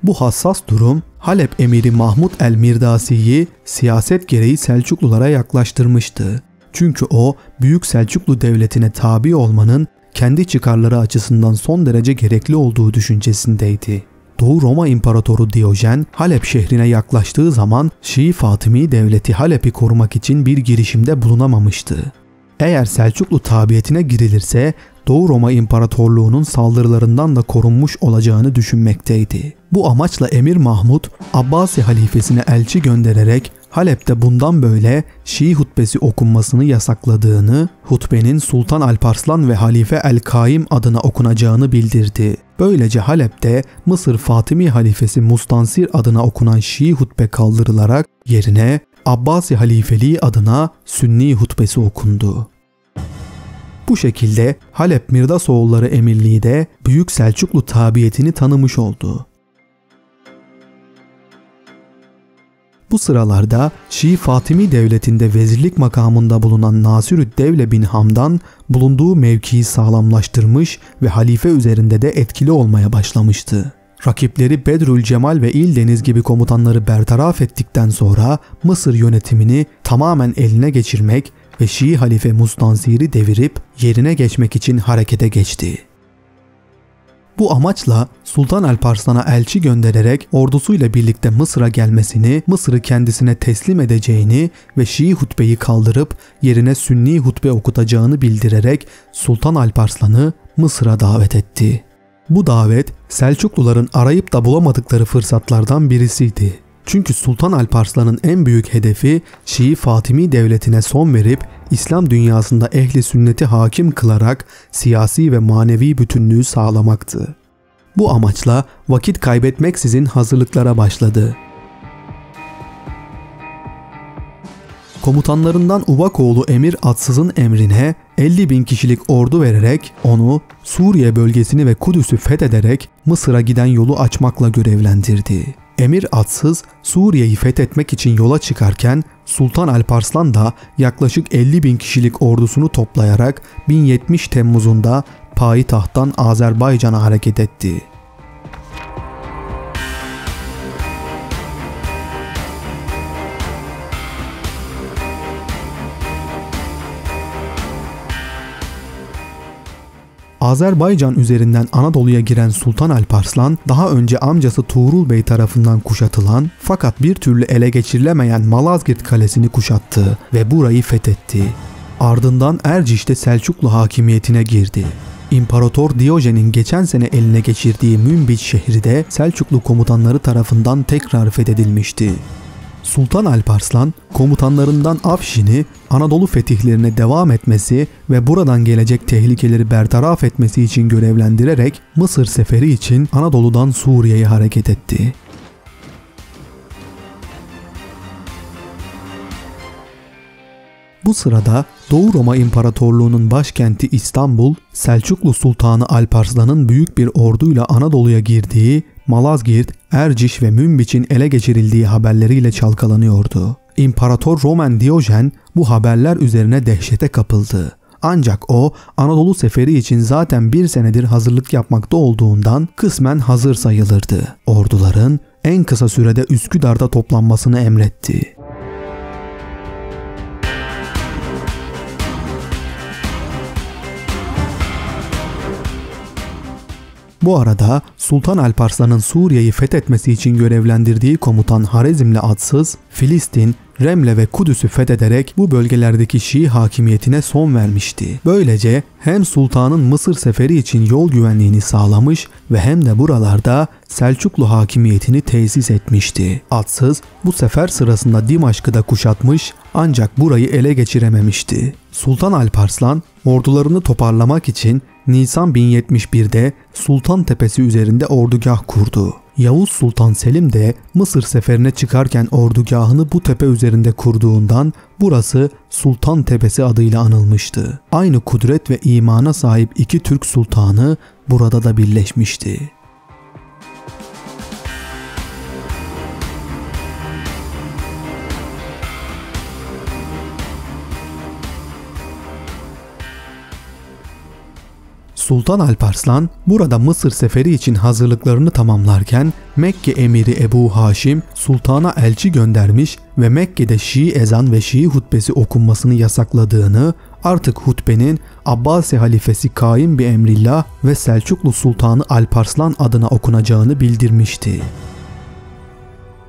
Bu hassas durum Halep emiri Mahmud el-Mirdasi'yi siyaset gereği Selçuklulara yaklaştırmıştı. Çünkü o Büyük Selçuklu Devleti'ne tabi olmanın kendi çıkarları açısından son derece gerekli olduğu düşüncesindeydi. Doğu Roma İmparatoru Diyojen, Halep şehrine yaklaştığı zaman Şii Fatimi devleti Halep'i korumak için bir girişimde bulunamamıştı. Eğer Selçuklu tabiyetine girilirse Doğu Roma İmparatorluğu'nun saldırılarından da korunmuş olacağını düşünmekteydi. Bu amaçla Emir Mahmud, Abbasi halifesine elçi göndererek Halep'te bundan böyle Şii hutbesi okunmasını yasakladığını, hutbenin Sultan Alparslan ve Halife El-Kaim adına okunacağını bildirdi. Böylece Halep'te Mısır Fatimi halifesi Mustansir adına okunan Şii hutbe kaldırılarak yerine Abbasi halifeliği adına Sünni hutbesi okundu. Bu şekilde Halep Mirdasoğulları Emirliği de Büyük Selçuklu tabiyetini tanımış oldu. Bu sıralarda Şii Fatimi devletinde vezirlik makamında bulunan Nasirüddevle bin Hamdan bulunduğu mevkiyi sağlamlaştırmış ve halife üzerinde de etkili olmaya başlamıştı. Rakipleri Bedrül Cemal ve İldeniz gibi komutanları bertaraf ettikten sonra Mısır yönetimini tamamen eline geçirmek ve Şii halife Mustansir'i devirip yerine geçmek için harekete geçti. Bu amaçla Sultan Alparslan'a elçi göndererek ordusuyla birlikte Mısır'a gelmesini, Mısır'ı kendisine teslim edeceğini ve Şii hutbeyi kaldırıp yerine Sünni hutbe okutacağını bildirerek Sultan Alparslan'ı Mısır'a davet etti. Bu davet Selçukluların arayıp da bulamadıkları fırsatlardan birisiydi. Çünkü Sultan Alparslan'ın en büyük hedefi Şii Fatimi devletine son verip İslam dünyasında ehli sünneti hakim kılarak siyasi ve manevi bütünlüğü sağlamaktı. Bu amaçla vakit kaybetmeksizin hazırlıklara başladı. Komutanlarından Uvakoğlu Emir Atsız'ın emrine 50.000 kişilik ordu vererek onu Suriye bölgesini ve Kudüs'ü fethederek Mısır'a giden yolu açmakla görevlendirdi. Emir Atsız Suriye'yi fethetmek için yola çıkarken Sultan Alparslan da yaklaşık 50.000 kişilik ordusunu toplayarak 1070 Temmuz'unda payitahttan Azerbaycan'a hareket etti. Azerbaycan üzerinden Anadolu'ya giren Sultan Alparslan, daha önce amcası Tuğrul Bey tarafından kuşatılan fakat bir türlü ele geçirilemeyen Malazgirt Kalesi'ni kuşattı ve burayı fethetti. Ardından Erciş'te Selçuklu hakimiyetine girdi. İmparator Diyojen'in geçen sene eline geçirdiği Münbiç şehri de Selçuklu komutanları tarafından tekrar fethedilmişti. Sultan Alparslan komutanlarından Afşin'i Anadolu fetihlerine devam etmesi ve buradan gelecek tehlikeleri bertaraf etmesi için görevlendirerek Mısır seferi için Anadolu'dan Suriye'ye hareket etti. Bu sırada Doğu Roma İmparatorluğu'nun başkenti İstanbul, Selçuklu Sultanı Alparslan'ın büyük bir orduyla Anadolu'ya girdiği, Malazgirt, Erciş ve Münbiç'in ele geçirildiği haberleriyle çalkalanıyordu. İmparator Roman Diyojen bu haberler üzerine dehşete kapıldı. Ancak o Anadolu seferi için zaten bir senedir hazırlık yapmakta olduğundan kısmen hazır sayılırdı. Orduların en kısa sürede Üsküdar'da toplanmasını emretti. Bu arada Sultan Alparslan'ın Suriye'yi fethetmesi için görevlendirdiği komutan Harezmli Atsız, Filistin, Remle ve Kudüs'ü fethederek bu bölgelerdeki Şii hakimiyetine son vermişti. Böylece hem sultanın Mısır seferi için yol güvenliğini sağlamış ve hem de buralarda Selçuklu hakimiyetini tesis etmişti. Atsız bu sefer sırasında Dimaşk'ı da kuşatmış ancak burayı ele geçirememişti. Sultan Alparslan ordularını toparlamak için Nisan 1071'de Sultan Tepesi üzerinde ordugah kurdu. Yavuz Sultan Selim de Mısır seferine çıkarken ordugahını bu tepe üzerinde kurduğundan burası Sultan Tepesi adıyla anılmıştı. Aynı kudret ve imana sahip iki Türk sultanı burada da birleşmişti. Sultan Alparslan burada Mısır seferi için hazırlıklarını tamamlarken Mekke emiri Ebu Haşim sultana elçi göndermiş ve Mekke'de Şii ezan ve Şii hutbesi okunmasını yasakladığını, artık hutbenin Abbasi halifesi Kaim bi Emrillah ve Selçuklu Sultanı Alparslan adına okunacağını bildirmişti.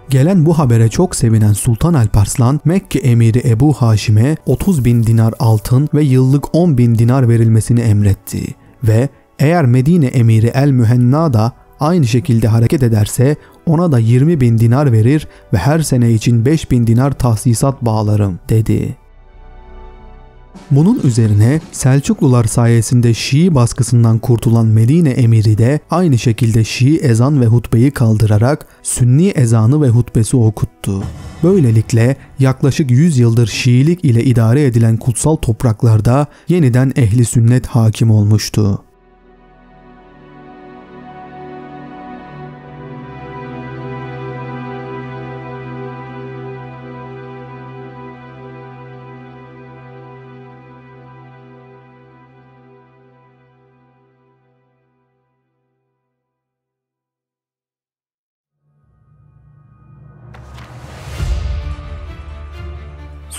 Gelen bu habere çok sevinen Sultan Alparslan, Mekke emiri Ebu Haşim'e 30.000 dinar altın ve yıllık 10.000 dinar verilmesini emretti ve eğer Medine emiri El-Mühenna da aynı şekilde hareket ederse ona da 20.000 dinar verir ve her sene için 5.000 dinar tahsisat bağlarım dedi. Bunun üzerine Selçuklular sayesinde Şii baskısından kurtulan Medine emiri de aynı şekilde Şii ezan ve hutbeyi kaldırarak Sünni ezanı ve hutbesi okuttu. Böylelikle yaklaşık 100 yıldır Şiilik ile idare edilen kutsal topraklarda yeniden ehli sünnet hakim olmuştu.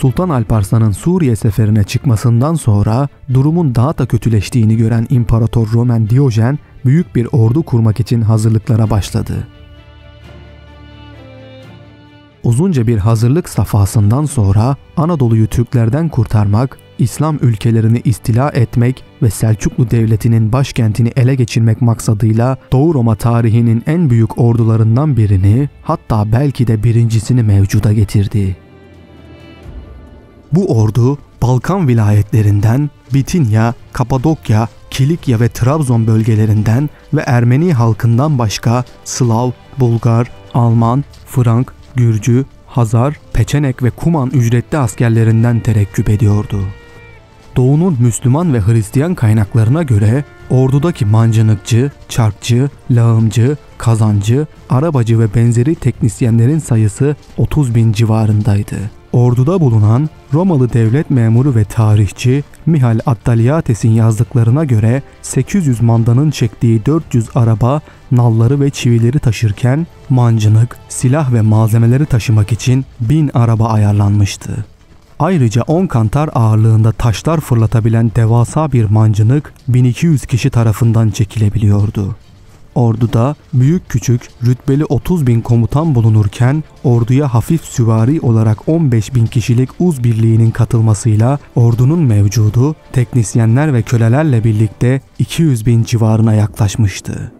Sultan Alparslan'ın Suriye seferine çıkmasından sonra durumun daha da kötüleştiğini gören İmparator Roman Diyojen büyük bir ordu kurmak için hazırlıklara başladı. Uzunca bir hazırlık safhasından sonra Anadolu'yu Türklerden kurtarmak, İslam ülkelerini istila etmek ve Selçuklu Devleti'nin başkentini ele geçirmek maksadıyla Doğu Roma tarihinin en büyük ordularından birini, hatta belki de birincisini mevcuda getirdi. Bu ordu Balkan vilayetlerinden, Bitinya, Kapadokya, Kilikya ve Trabzon bölgelerinden ve Ermeni halkından başka Slav, Bulgar, Alman, Frank, Gürcü, Hazar, Peçenek ve Kuman ücretli askerlerinden terekküp ediyordu. Doğu'nun Müslüman ve Hristiyan kaynaklarına göre ordudaki mancınıkçı, çarkçı, lağımcı, kazancı, arabacı ve benzeri teknisyenlerin sayısı 30.000 civarındaydı. Orduda bulunan Romalı devlet memuru ve tarihçi Mihal Attaliates'in yazdıklarına göre 800 mandanın çektiği 400 araba nalları ve çivileri taşırken mancınık, silah ve malzemeleri taşımak için 1000 araba ayarlanmıştı. Ayrıca 10 kantar ağırlığında taşlar fırlatabilen devasa bir mancınık 1200 kişi tarafından çekilebiliyordu. Orduda büyük küçük rütbeli 30.000 komutan bulunurken orduya hafif süvari olarak 15.000 kişilik uz birliğinin katılmasıyla ordunun mevcudu teknisyenler ve kölelerle birlikte 200.000 civarına yaklaşmıştı.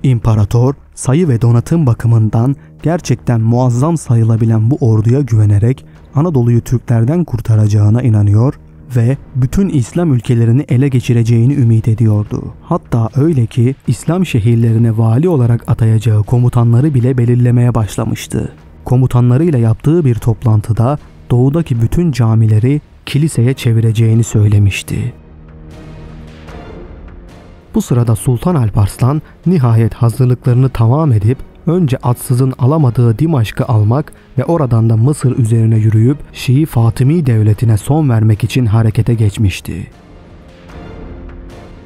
İmparator sayı ve donatım bakımından gerçekten muazzam sayılabilen bu orduya güvenerek Anadolu'yu Türklerden kurtaracağına inanıyor ve bütün İslam ülkelerini ele geçireceğini ümit ediyordu. Hatta öyle ki İslam şehirlerine vali olarak atayacağı komutanları bile belirlemeye başlamıştı. Komutanlarıyla yaptığı bir toplantıda doğudaki bütün camileri kiliseye çevireceğini söylemişti. Bu sırada Sultan Alparslan nihayet hazırlıklarını tamam edip önce adsızın alamadığı Dimaşk'ı almak ve oradan da Mısır üzerine yürüyüp Şii Fatımi devletine son vermek için harekete geçmişti.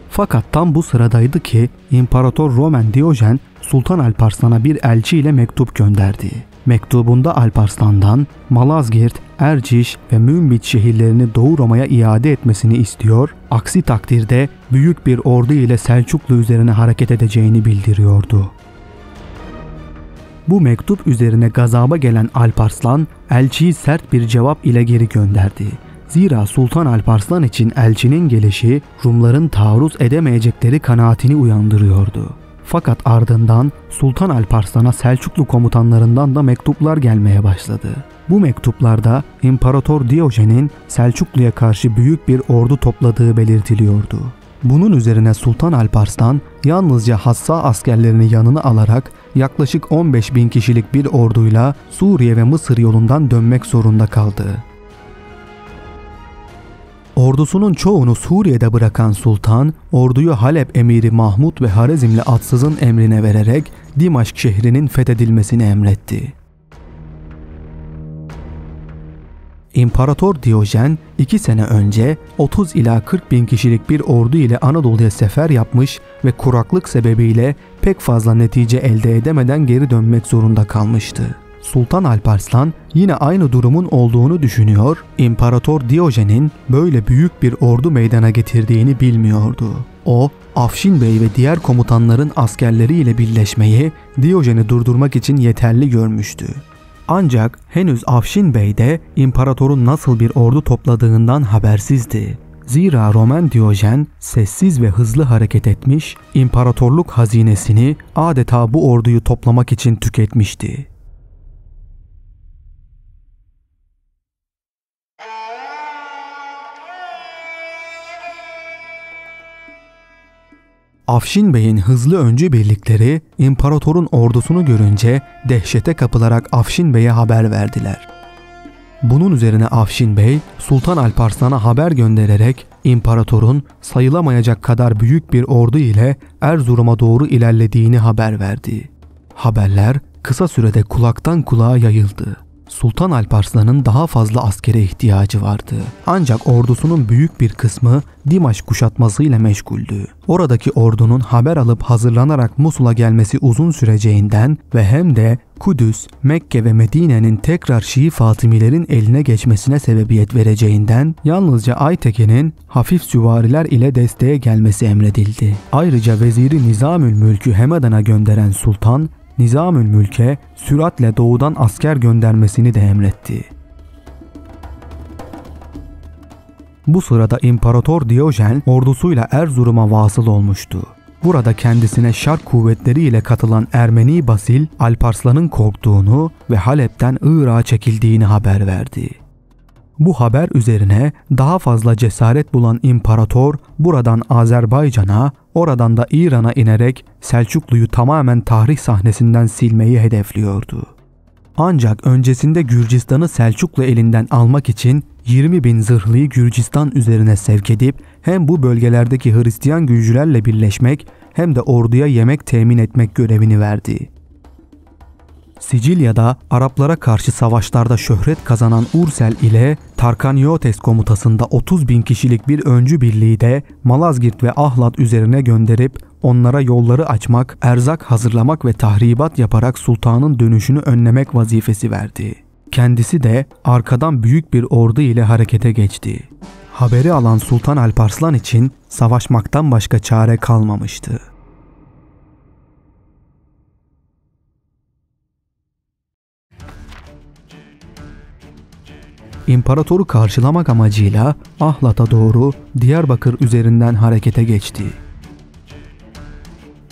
Fakat tam bu sıradaydı ki İmparator Roman Diyojen Sultan Alparslan'a bir elçi ile mektup gönderdi. Mektubunda Alparslan'dan Malazgirt, Erciş ve Münbit şehirlerini Doğu Roma'ya iade etmesini istiyor, aksi takdirde büyük bir ordu ile Selçuklu üzerine hareket edeceğini bildiriyordu. Bu mektup üzerine gazaba gelen Alparslan, elçiyi sert bir cevap ile geri gönderdi. Zira Sultan Alparslan için elçinin gelişi Rumların taarruz edemeyecekleri kanaatini uyandırıyordu. Fakat ardından Sultan Alparslan'a Selçuklu komutanlarından da mektuplar gelmeye başladı. Bu mektuplarda İmparator Diyojen'in Selçuklu'ya karşı büyük bir ordu topladığı belirtiliyordu. Bunun üzerine Sultan Alparslan yalnızca hassa askerlerini yanına alarak yaklaşık 15.000 kişilik bir orduyla Suriye ve Mısır yolundan dönmek zorunda kaldı. Ordusunun çoğunu Suriye'de bırakan Sultan, orduyu Halep emiri Mahmud ve Harezmli Adsız'ın emrine vererek Dimaşk şehrinin fethedilmesini emretti. İmparator Diyojen 2 sene önce 30 ila 40 bin kişilik bir ordu ile Anadolu'ya sefer yapmış ve kuraklık sebebiyle pek fazla netice elde edemeden geri dönmek zorunda kalmıştı. Sultan Alparslan yine aynı durumun olduğunu düşünüyor, İmparator Diyojen'in böyle büyük bir ordu meydana getirdiğini bilmiyordu. O, Afşin Bey ve diğer komutanların askerleriyle birleşmeyi Diyojen'i durdurmak için yeterli görmüştü. Ancak henüz Afşin Bey de imparatorun nasıl bir ordu topladığından habersizdi. Zira Roman Diyojen sessiz ve hızlı hareket etmiş, imparatorluk hazinesini adeta bu orduyu toplamak için tüketmişti. Afşin Bey'in hızlı öncü birlikleri imparatorun ordusunu görünce dehşete kapılarak Afşin Bey'e haber verdiler. Bunun üzerine Afşin Bey Sultan Alparslan'a haber göndererek imparatorun sayılamayacak kadar büyük bir ordu ile Erzurum'a doğru ilerlediğini haber verdi. Haberler kısa sürede kulaktan kulağa yayıldı. Sultan Alparslan'ın daha fazla askere ihtiyacı vardı. Ancak ordusunun büyük bir kısmı Dimaş kuşatmasıyla meşguldü. Oradaki ordunun haber alıp hazırlanarak Musul'a gelmesi uzun süreceğinden ve hem de Kudüs, Mekke ve Medine'nin tekrar Şii Fatımilerin eline geçmesine sebebiyet vereceğinden yalnızca Aytekin'in hafif süvariler ile desteğe gelmesi emredildi. Ayrıca veziri Nizamülmülk'ü Hemadan'a gönderen sultan, Nizamülmülk'e süratle doğudan asker göndermesini de emretti. Bu sırada İmparator Diyojen ordusuyla Erzurum'a vasıl olmuştu. Burada kendisine şark kuvvetleriyle katılan Ermeni Basil, Alparslan'ın korktuğunu ve Halep'ten Irak'a çekildiğini haber verdi. Bu haber üzerine daha fazla cesaret bulan imparator buradan Azerbaycan'a, oradan da İran'a inerek Selçuklu'yu tamamen tarih sahnesinden silmeyi hedefliyordu. Ancak öncesinde Gürcistan'ı Selçuklu elinden almak için 20 bin zırhlıyı Gürcistan üzerine sevk edip hem bu bölgelerdeki Hristiyan gücülerle birleşmek hem de orduya yemek temin etmek görevini verdi. Sicilya'da Araplara karşı savaşlarda şöhret kazanan Ursel ile Tarkaniotes komutasında 30 bin kişilik bir öncü birliği de Malazgirt ve Ahlat üzerine gönderip onlara yolları açmak, erzak hazırlamak ve tahribat yaparak sultanın dönüşünü önlemek vazifesi verdi. Kendisi de arkadan büyük bir ordu ile harekete geçti. Haberi alan Sultan Alparslan için savaşmaktan başka çare kalmamıştı. İmparatoru karşılamak amacıyla Ahlat'a doğru Diyarbakır üzerinden harekete geçti.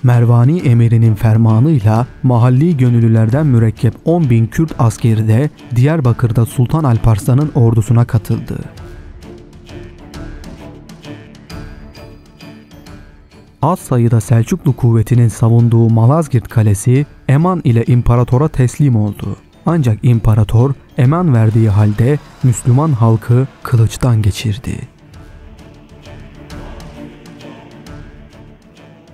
Mervani emirinin fermanıyla mahalli gönüllülerden mürekkep 10 bin Kürt askeri de Diyarbakır'da Sultan Alparslan'ın ordusuna katıldı. Az sayıda Selçuklu kuvvetinin savunduğu Malazgirt Kalesi eman ile imparatora teslim oldu. Ancak imparator eman verdiği halde Müslüman halkı kılıçtan geçirdi.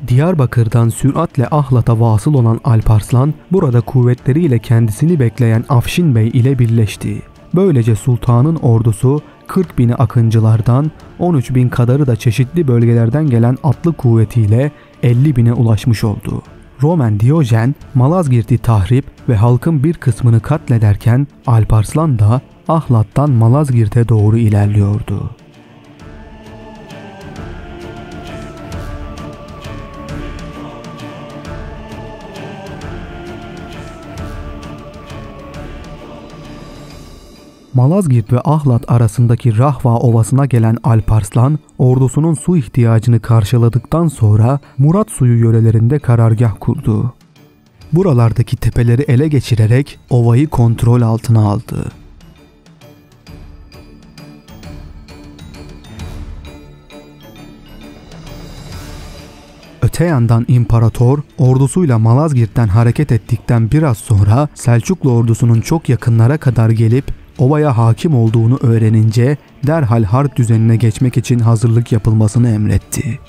Diyarbakır'dan süratle Ahlat'a vasıl olan Alparslan burada kuvvetleriyle kendisini bekleyen Afşin Bey ile birleşti. Böylece sultanın ordusu 40 bini akıncılardan, 13 bin kadarı da çeşitli bölgelerden gelen atlı kuvvetiyle 50 bine ulaşmış oldu. Roman Diyojen Malazgirt'i tahrip ve halkın bir kısmını katlederken Alparslan da Ahlat'tan Malazgirt'e doğru ilerliyordu. Malazgirt ve Ahlat arasındaki Rahva Ovası'na gelen Alparslan, ordusunun su ihtiyacını karşıladıktan sonra Murat Suyu yörelerinde karargah kurdu. Buralardaki tepeleri ele geçirerek ovayı kontrol altına aldı. Öte yandan imparator ordusuyla Malazgirt'ten hareket ettikten biraz sonra Selçuklu ordusunun çok yakınlara kadar gelip ovaya hakim olduğunu öğrenince derhal harp düzenine geçmek için hazırlık yapılmasını emretti.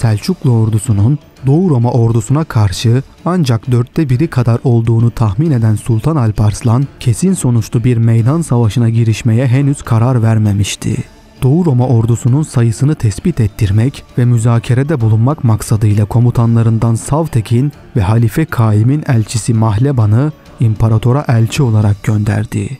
Selçuklu ordusunun Doğu Roma ordusuna karşı ancak 1/4 kadar olduğunu tahmin eden Sultan Alparslan, kesin sonuçlu bir meydan savaşına girişmeye henüz karar vermemişti. Doğu Roma ordusunun sayısını tespit ettirmek ve müzakerede bulunmak maksadıyla komutanlarından Savtekin ve Halife Kaim'in elçisi Mahleban'ı imparatora elçi olarak gönderdi.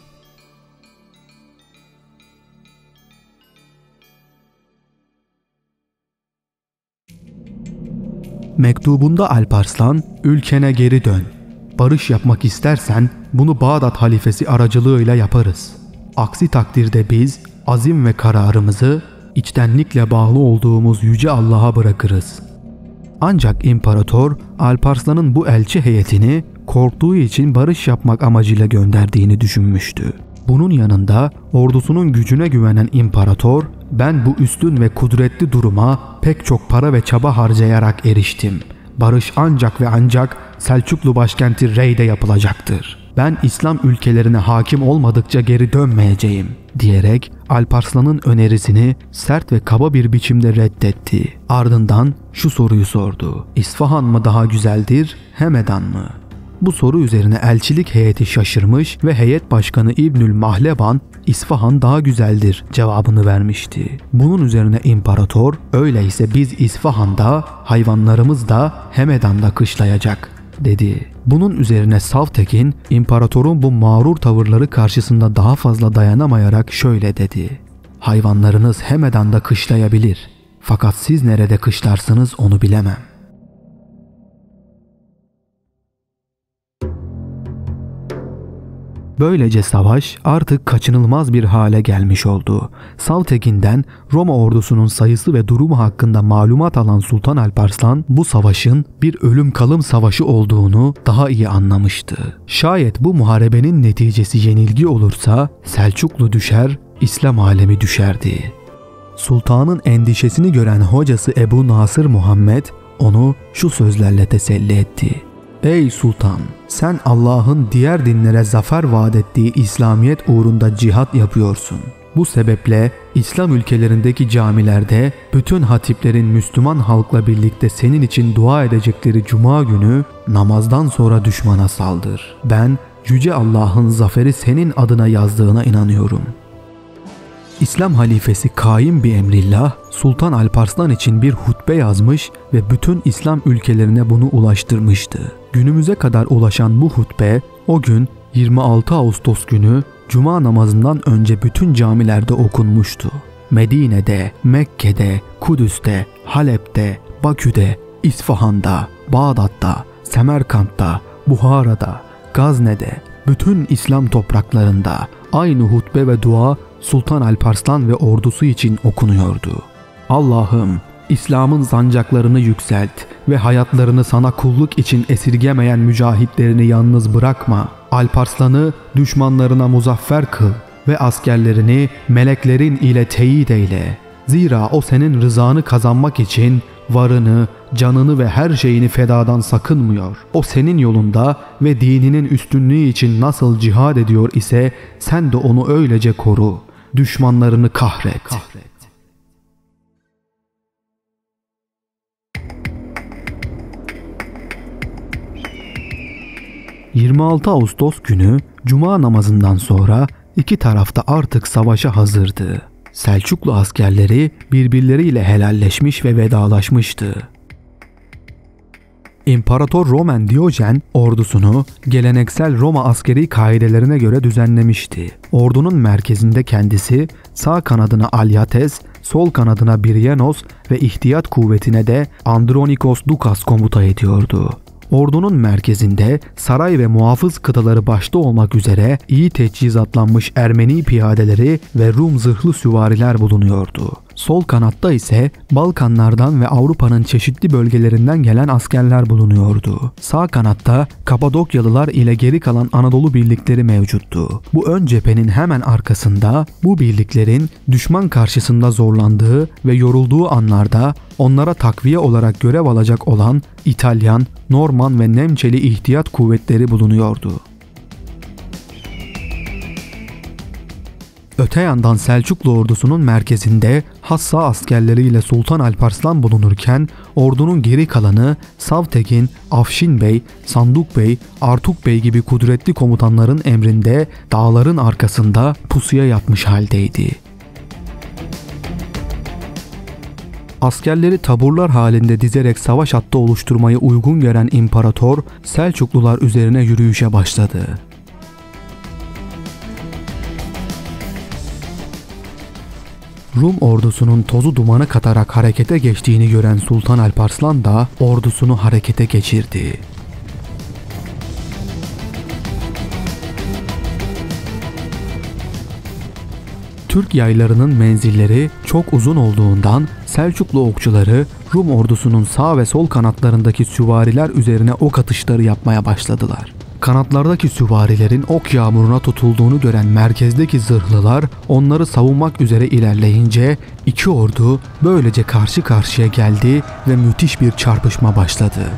Mektubunda Alparslan, "Ülkene geri dön. Barış yapmak istersen bunu Bağdat halifesi aracılığıyla yaparız. Aksi takdirde biz azim ve kararımızı içtenlikle bağlı olduğumuz Yüce Allah'a bırakırız." Ancak imparator Alparslan'ın bu elçi heyetini korktuğu için barış yapmak amacıyla gönderdiğini düşünmüştü. Bunun yanında ordusunun gücüne güvenen imparator, "Ben bu üstün ve kudretli duruma pek çok para ve çaba harcayarak eriştim. Barış ancak ve ancak Selçuklu başkenti Rey'de yapılacaktır. Ben İslam ülkelerine hakim olmadıkça geri dönmeyeceğim," diyerek Alparslan'ın önerisini sert ve kaba bir biçimde reddetti. Ardından şu soruyu sordu: "İsfahan mı daha güzeldir, Hemedan mı?" Bu soru üzerine elçilik heyeti şaşırmış ve heyet başkanı İbnül Mahleban, "İsfahan daha güzeldir" cevabını vermişti. Bunun üzerine imparator, "Öyleyse biz İsfahan'da, hayvanlarımız da Hemedan'da kışlayacak," dedi. Bunun üzerine Savtekin, imparatorun bu mağrur tavırları karşısında daha fazla dayanamayarak şöyle dedi: "Hayvanlarınız Hemedan'da kışlayabilir. Fakat siz nerede kışlarsınız onu bilemem." Böylece savaş artık kaçınılmaz bir hale gelmiş oldu. Savtekin'den Roma ordusunun sayısı ve durumu hakkında malumat alan Sultan Alparslan, bu savaşın bir ölüm kalım savaşı olduğunu daha iyi anlamıştı. Şayet bu muharebenin neticesi yenilgi olursa Selçuklu düşer, İslam alemi düşerdi. Sultanın endişesini gören hocası Ebu Nasır Muhammed onu şu sözlerle teselli etti: "Ey Sultan, sen Allah'ın diğer dinlere zafer vaat ettiği İslamiyet uğrunda cihat yapıyorsun. Bu sebeple İslam ülkelerindeki camilerde bütün hatiplerin Müslüman halkla birlikte senin için dua edecekleri cuma günü namazdan sonra düşmana saldır. Ben Yüce Allah'ın zaferi senin adına yazdığına inanıyorum." İslam halifesi Kaim bi Emrillah, Sultan Alparslan için bir hutbe yazmış ve bütün İslam ülkelerine bunu ulaştırmıştı. Günümüze kadar ulaşan bu hutbe, o gün 26 Ağustos günü Cuma namazından önce bütün camilerde okunmuştu. Medine'de, Mekke'de, Kudüs'te, Halep'te, Bakü'de, İsfahan'da, Bağdat'ta, Semerkant'ta, Buhara'da, Gazne'de, bütün İslam topraklarında aynı hutbe ve dua Sultan Alparslan ve ordusu için okunuyordu. "Allah'ım, İslam'ın sancaklarını yükselt ve hayatlarını sana kulluk için esirgemeyen mücahitlerini yalnız bırakma. Alparslan'ı düşmanlarına muzaffer kıl ve askerlerini meleklerin ile teyit eyle. Zira o senin rızanı kazanmak için varını, canını ve her şeyini fedadan sakınmıyor. O senin yolunda ve dininin üstünlüğü için nasıl cihad ediyor ise sen de onu öylece koru. Düşmanlarını kahret." 26 Ağustos günü Cuma namazından sonra iki tarafta artık savaşa hazırdı. Selçuklu askerleri birbirleriyle helalleşmiş ve vedalaşmıştı. İmparator Roman Diyojen ordusunu geleneksel Roma askeri kaidelerine göre düzenlemişti. Ordunun merkezinde kendisi, sağ kanadına Alyates, sol kanadına Biryenos ve ihtiyat kuvvetine de Andronikos Dukas komuta ediyordu. Ordunun merkezinde saray ve muhafız kıtaları başta olmak üzere iyi teçhizatlanmış Ermeni piyadeleri ve Rum zırhlı süvariler bulunuyordu. Sol kanatta ise Balkanlardan ve Avrupa'nın çeşitli bölgelerinden gelen askerler bulunuyordu. Sağ kanatta Kapadokyalılar ile geri kalan Anadolu birlikleri mevcuttu. Bu ön cephenin hemen arkasında bu birliklerin düşman karşısında zorlandığı ve yorulduğu anlarda onlara takviye olarak görev alacak olan İtalyan, Norman ve Nemçeli ihtiyat kuvvetleri bulunuyordu. Öte yandan Selçuklu ordusunun merkezinde Hassa askerleriyle Sultan Alparslan bulunurken ordunun geri kalanı Savtekin, Afşin Bey, Sanduk Bey, Artuk Bey gibi kudretli komutanların emrinde dağların arkasında pusuya yatmış haldeydi. Askerleri taburlar halinde dizerek savaş hattı oluşturmayı uygun gören imparator Selçuklular üzerine yürüyüşe başladı. Rum ordusunun tozu dumanı katarak harekete geçtiğini gören Sultan Alparslan da ordusunu harekete geçirdi. Türk yaylarının menzilleri çok uzun olduğundan Selçuklu okçuları Rum ordusunun sağ ve sol kanatlarındaki süvariler üzerine ok atışları yapmaya başladılar. Kanatlardaki süvarilerin ok yağmuruna tutulduğunu gören merkezdeki zırhlılar onları savunmak üzere ilerleyince iki ordu böylece karşı karşıya geldi ve müthiş bir çarpışma başladı.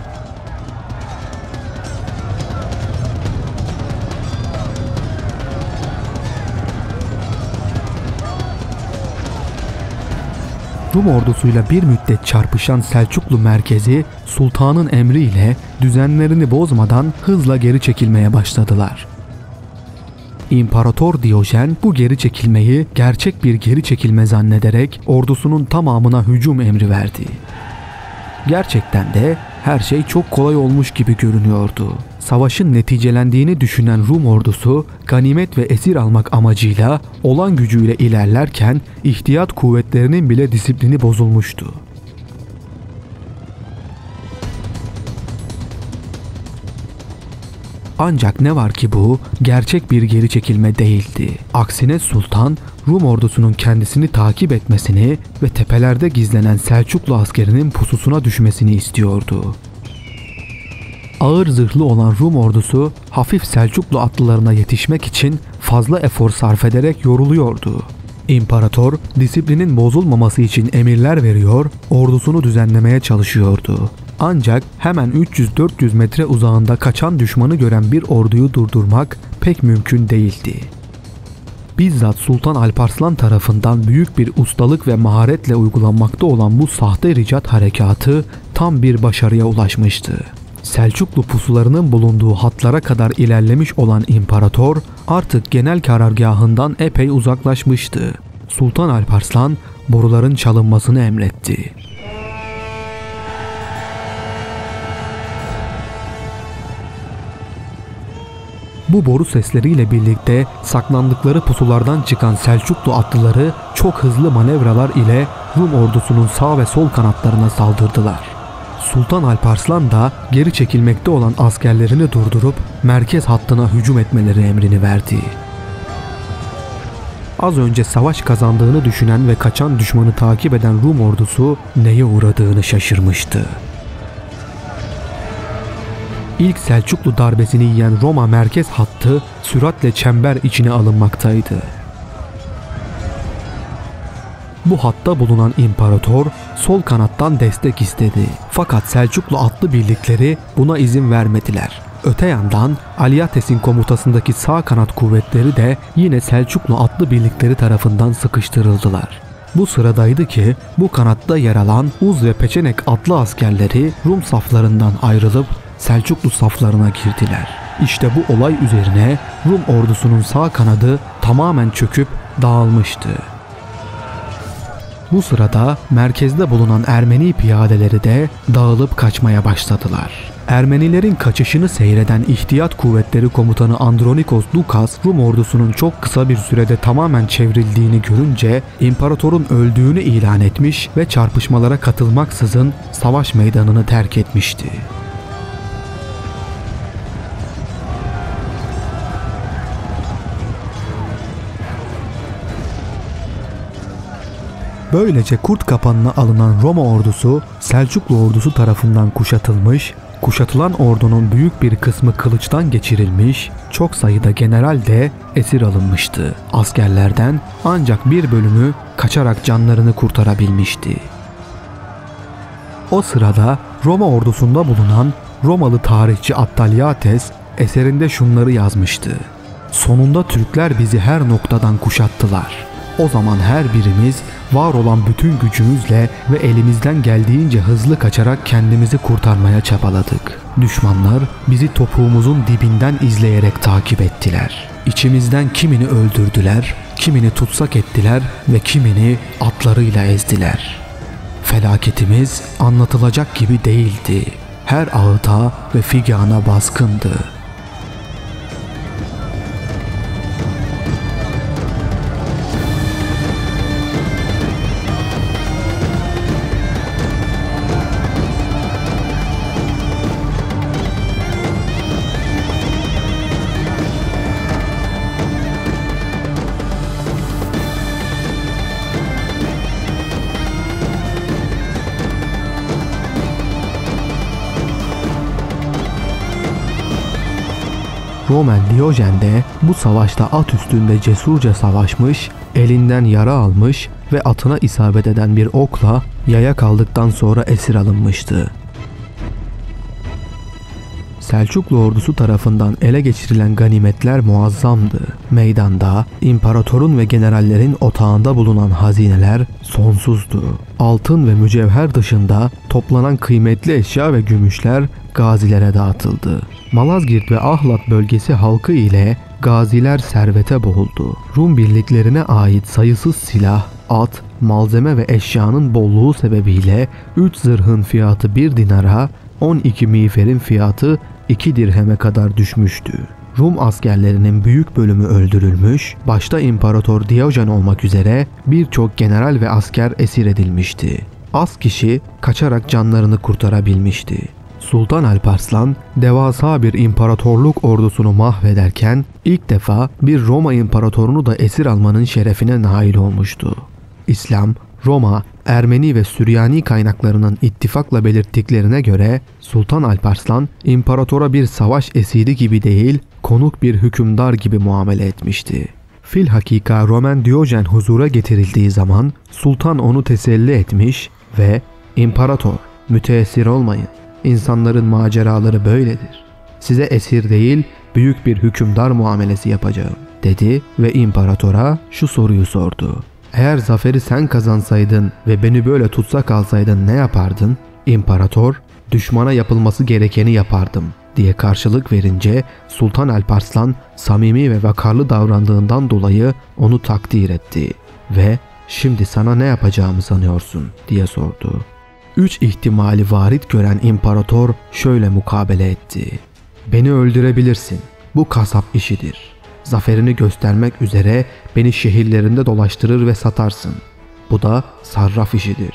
Rum ordusuyla bir müddet çarpışan Selçuklu merkezi sultanın emriyle düzenlerini bozmadan hızla geri çekilmeye başladılar. İmparator Diyojen bu geri çekilmeyi gerçek bir geri çekilme zannederek ordusunun tamamına hücum emri verdi. Gerçekten de her şey çok kolay olmuş gibi görünüyordu. Savaşın neticelendiğini düşünen Rum ordusu ganimet ve esir almak amacıyla olan gücüyle ilerlerken ihtiyat kuvvetlerinin bile disiplini bozulmuştu. Ancak ne var ki bu gerçek bir geri çekilme değildi. Aksine sultan Rum ordusunun kendisini takip etmesini ve tepelerde gizlenen Selçuklu askerinin pususuna düşmesini istiyordu. Ağır zırhlı olan Rum ordusu hafif Selçuklu atlılarına yetişmek için fazla efor sarf ederek yoruluyordu. İmparator disiplinin bozulmaması için emirler veriyor, ordusunu düzenlemeye çalışıyordu. Ancak hemen 300-400 metre uzağında kaçan düşmanı gören bir orduyu durdurmak pek mümkün değildi. Bizzat Sultan Alparslan tarafından büyük bir ustalık ve maharetle uygulanmakta olan bu sahte ricat harekatı tam bir başarıya ulaşmıştı. Selçuklu pusularının bulunduğu hatlara kadar ilerlemiş olan imparator artık genel karargahından epey uzaklaşmıştı. Sultan Alparslan boruların çalınmasını emretti. Bu boru sesleriyle birlikte saklandıkları pusulardan çıkan Selçuklu atlıları çok hızlı manevralar ile Rum ordusunun sağ ve sol kanatlarına saldırdılar. Sultan Alparslan da geri çekilmekte olan askerlerini durdurup merkez hattına hücum etmeleri emrini verdi. Az önce savaş kazandığını düşünen ve kaçan düşmanı takip eden Rum ordusu neye uğradığını şaşırmıştı. İlk Selçuklu darbesini yiyen Roma merkez hattı süratle çember içine alınmaktaydı. Bu hatta bulunan imparator sol kanattan destek istedi. Fakat Selçuklu atlı birlikleri buna izin vermediler. Öte yandan Aliates'in komutasındaki sağ kanat kuvvetleri de yine Selçuklu atlı birlikleri tarafından sıkıştırıldılar. Bu sıradaydı ki bu kanatta yer alan Uz ve Peçenek atlı askerleri Rum saflarından ayrılıp Selçuklu saflarına girdiler. İşte bu olay üzerine Rum ordusunun sağ kanadı tamamen çöküp dağılmıştı. Bu sırada merkezde bulunan Ermeni piyadeleri de dağılıp kaçmaya başladılar. Ermenilerin kaçışını seyreden İhtiyat Kuvvetleri Komutanı Andronikos Dukas, Rum ordusunun çok kısa bir sürede tamamen çevrildiğini görünce imparatorun öldüğünü ilan etmiş ve çarpışmalara katılmaksızın savaş meydanını terk etmişti. Böylece Kurt Kapanı'na alınan Roma ordusu Selçuklu ordusu tarafından kuşatılmış, kuşatılan ordunun büyük bir kısmı kılıçtan geçirilmiş, çok sayıda general de esir alınmıştı. Askerlerden ancak bir bölümü kaçarak canlarını kurtarabilmişti. O sırada Roma ordusunda bulunan Romalı tarihçi Attaliates eserinde şunları yazmıştı. Sonunda Türkler bizi her noktadan kuşattılar. O zaman her birimiz var olan bütün gücümüzle ve elimizden geldiğince hızlı kaçarak kendimizi kurtarmaya çabaladık. Düşmanlar bizi topuğumuzun dibinden izleyerek takip ettiler. İçimizden kimini öldürdüler, kimini tutsak ettiler ve kimini atlarıyla ezdiler. Felaketimiz anlatılacak gibi değildi. Her ağıta ve figana baskındı. Roman Diyojen de bu savaşta at üstünde cesurca savaşmış, elinden yara almış ve atına isabet eden bir okla yaya kaldıktan sonra esir alınmıştı. Selçuklu ordusu tarafından ele geçirilen ganimetler muazzamdı. Meydanda imparatorun ve generallerin otağında bulunan hazineler sonsuzdu. Altın ve mücevher dışında toplanan kıymetli eşya ve gümüşler gazilere dağıtıldı. Malazgirt ve Ahlat bölgesi halkı ile gaziler servete boğuldu. Rum birliklerine ait sayısız silah, at, malzeme ve eşyanın bolluğu sebebiyle 3 zırhın fiyatı 1 dinara, 12 miğferin fiyatı 2 dirheme kadar düşmüştü. Rum askerlerinin büyük bölümü öldürülmüş, başta İmparator Diyojen olmak üzere birçok general ve asker esir edilmişti. Az kişi kaçarak canlarını kurtarabilmişti. Sultan Alparslan devasa bir imparatorluk ordusunu mahvederken ilk defa bir Roma imparatorunu da esir almanın şerefine nail olmuştu. İslam, Roma, Ermeni ve Süryani kaynaklarının ittifakla belirttiklerine göre Sultan Alparslan imparatora bir savaş esiri gibi değil, konuk bir hükümdar gibi muamele etmişti. Filhakika Roman Diyojen huzura getirildiği zaman sultan onu teselli etmiş ve "İmparator, müteessir olmayın. İnsanların maceraları böyledir. Size esir değil, büyük bir hükümdar muamelesi yapacağım," dedi ve imparatora şu soruyu sordu: "Eğer zaferi sen kazansaydın ve beni böyle tutsak alsaydın ne yapardın?" İmparator, "Düşmana yapılması gerekeni yapardım," diye karşılık verince Sultan Alparslan samimi ve vakarlı davrandığından dolayı onu takdir etti ve "Şimdi sana ne yapacağımı sanıyorsun?" diye sordu. 3 ihtimali varit gören imparator şöyle mukabele etti: "Beni öldürebilirsin. Bu kasap işidir. Zaferini göstermek üzere beni şehirlerinde dolaştırır ve satarsın. Bu da sarraf işidir.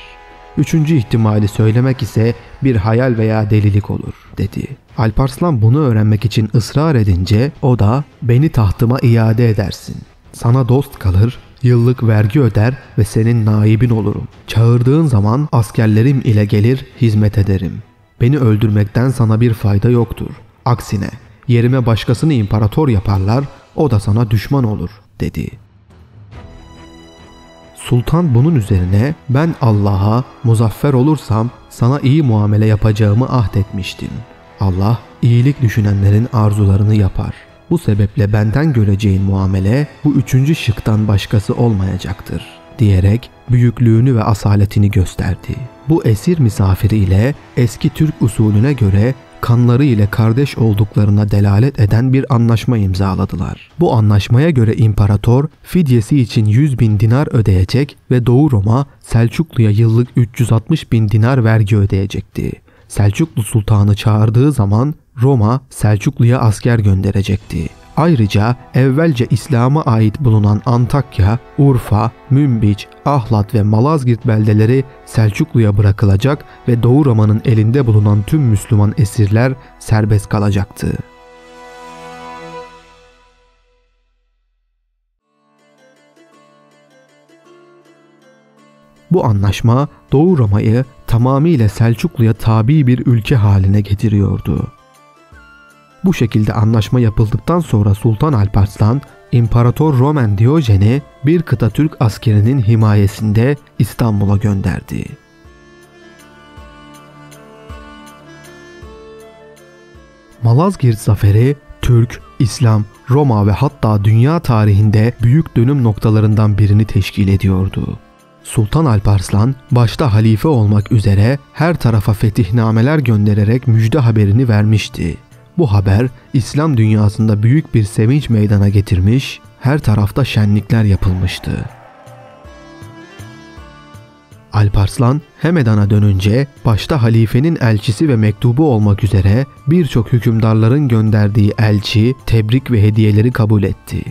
3. ihtimali söylemek ise bir hayal veya delilik olur," dedi. Alparslan bunu öğrenmek için ısrar edince o da "Beni tahtıma iade edersin. Sana dost kalır, yıllık vergi öder ve senin naibin olurum. Çağırdığın zaman askerlerim ile gelir, hizmet ederim. Beni öldürmekten sana bir fayda yoktur. Aksine yerime başkasını imparator yaparlar, o da sana düşman olur," dedi. Sultan bunun üzerine "Ben Allah'a muzaffer olursam sana iyi muamele yapacağımı ahdetmiştim. Allah iyilik düşünenlerin arzularını yapar. Bu sebeple benden göreceğin muamele bu 3. şıktan başkası olmayacaktır," diyerek büyüklüğünü ve asaletini gösterdi. Bu esir misafiri ile eski Türk usulüne göre kanları ile kardeş olduklarına delalet eden bir anlaşma imzaladılar. Bu anlaşmaya göre imparator fidyesi için 100.000 dinar ödeyecek ve Doğu Roma Selçuklu'ya yıllık 360.000 dinar vergi ödeyecekti. Selçuklu Sultanı çağırdığı zaman Roma Selçuklu'ya asker gönderecekti. Ayrıca evvelce İslam'a ait bulunan Antakya, Urfa, Münbiç, Ahlat ve Malazgirt beldeleri Selçuklu'ya bırakılacak ve Doğu Roma'nın elinde bulunan tüm Müslüman esirler serbest kalacaktı. Bu anlaşma Doğu Roma'yı tamamıyla Selçuklu'ya tabi bir ülke haline getiriyordu. Bu şekilde anlaşma yapıldıktan sonra Sultan Alparslan, İmparator Roman Diyojen'i bir kıta Türk askerinin himayesinde İstanbul'a gönderdi. Malazgirt zaferi Türk, İslam, Roma ve hatta dünya tarihinde büyük dönüm noktalarından birini teşkil ediyordu. Sultan Alparslan başta halife olmak üzere her tarafa fetihnameler göndererek müjde haberini vermişti. Bu haber İslam dünyasında büyük bir sevinç meydana getirmiş, her tarafta şenlikler yapılmıştı. Alparslan Hemedan'a dönünce başta halifenin elçisi ve mektubu olmak üzere birçok hükümdarların gönderdiği elçi, tebrik ve hediyeleri kabul etti.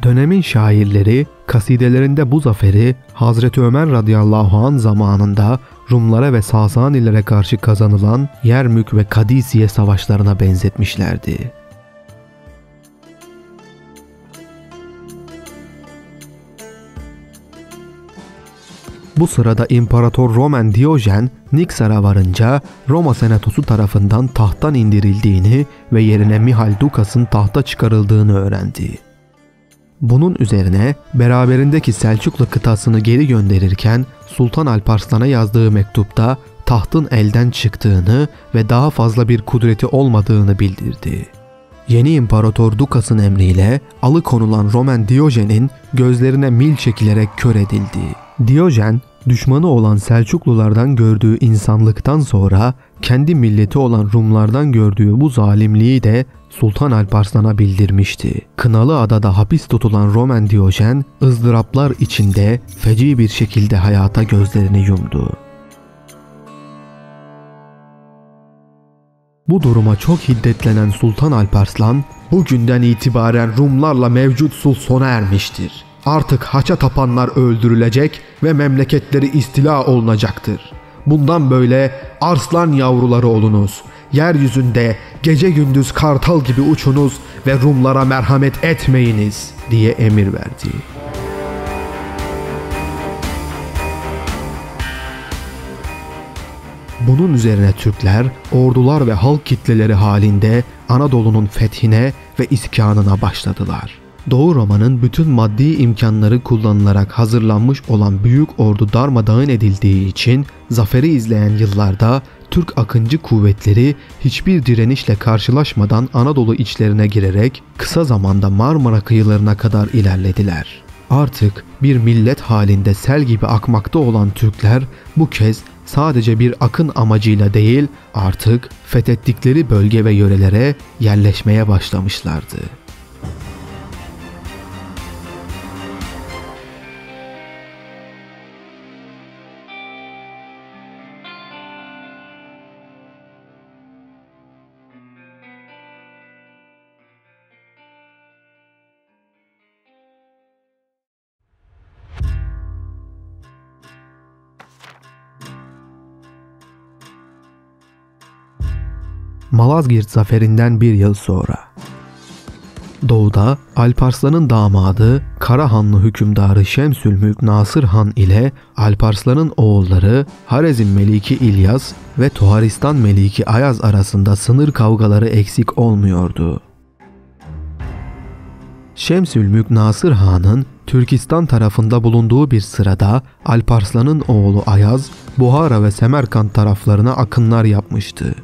Dönemin şairleri kasidelerinde bu zaferi Hazreti Ömer radıyallahu anh zamanında Rumlara ve Sasanilere karşı kazanılan Yermük ve Kadisiye savaşlarına benzetmişlerdi. Bu sırada İmparator Roman Diyojen Niksar'a varınca Roma Senatosu tarafından tahttan indirildiğini ve yerine Mihal Dukas'ın tahta çıkarıldığını öğrendi. Bunun üzerine beraberindeki Selçuklu kıtasını geri gönderirken Sultan Alparslan'a yazdığı mektupta tahtın elden çıktığını ve daha fazla bir kudreti olmadığını bildirdi. Yeni İmparator Dukas'ın emriyle alıkonulan Roman Diyojen'in gözlerine mil çekilerek kör edildi. Diyojen, düşmanı olan Selçuklulardan gördüğü insanlıktan sonra kendi milleti olan Rumlardan gördüğü bu zalimliği de Sultan Alparslan'a bildirmişti. Kınalıada'da hapis tutulan Roman Diyojen, ızdıraplar içinde feci bir şekilde hayata gözlerini yumdu. Bu duruma çok hiddetlenen Sultan Alparslan, "Bugünden itibaren Rumlarla mevcut sulh sona ermiştir. Artık haça tapanlar öldürülecek ve memleketleri istila olunacaktır. Bundan böyle arslan yavruları olunuz. Yeryüzünde gece gündüz kartal gibi uçunuz ve Rumlara merhamet etmeyiniz," diye emir verdi. Bunun üzerine Türkler, ordular ve halk kitleleri halinde Anadolu'nun fethine ve iskanına başladılar. Doğu Roma'nın bütün maddi imkanları kullanılarak hazırlanmış olan büyük ordu darmadağın edildiği için zaferi izleyen yıllarda Türk akıncı kuvvetleri hiçbir direnişle karşılaşmadan Anadolu içlerine girerek kısa zamanda Marmara kıyılarına kadar ilerlediler. Artık bir millet halinde sel gibi akmakta olan Türkler bu kez sadece bir akın amacıyla değil, artık fethettikleri bölge ve yörelere yerleşmeye başlamışlardı. Malazgirt zaferinden bir yıl sonra. Doğuda Alparslan'ın damadı Karahanlı hükümdarı Şemsülmülk Nasır Han ile Alparslan'ın oğulları Harezm Meliki İlyas ve Toharistan Meliki Ayaz arasında sınır kavgaları eksik olmuyordu. Şemsülmülk Nasır Han'ın Türkistan tarafında bulunduğu bir sırada Alparslan'ın oğlu Ayaz, Buhara ve Semerkant taraflarına akınlar yapmıştı.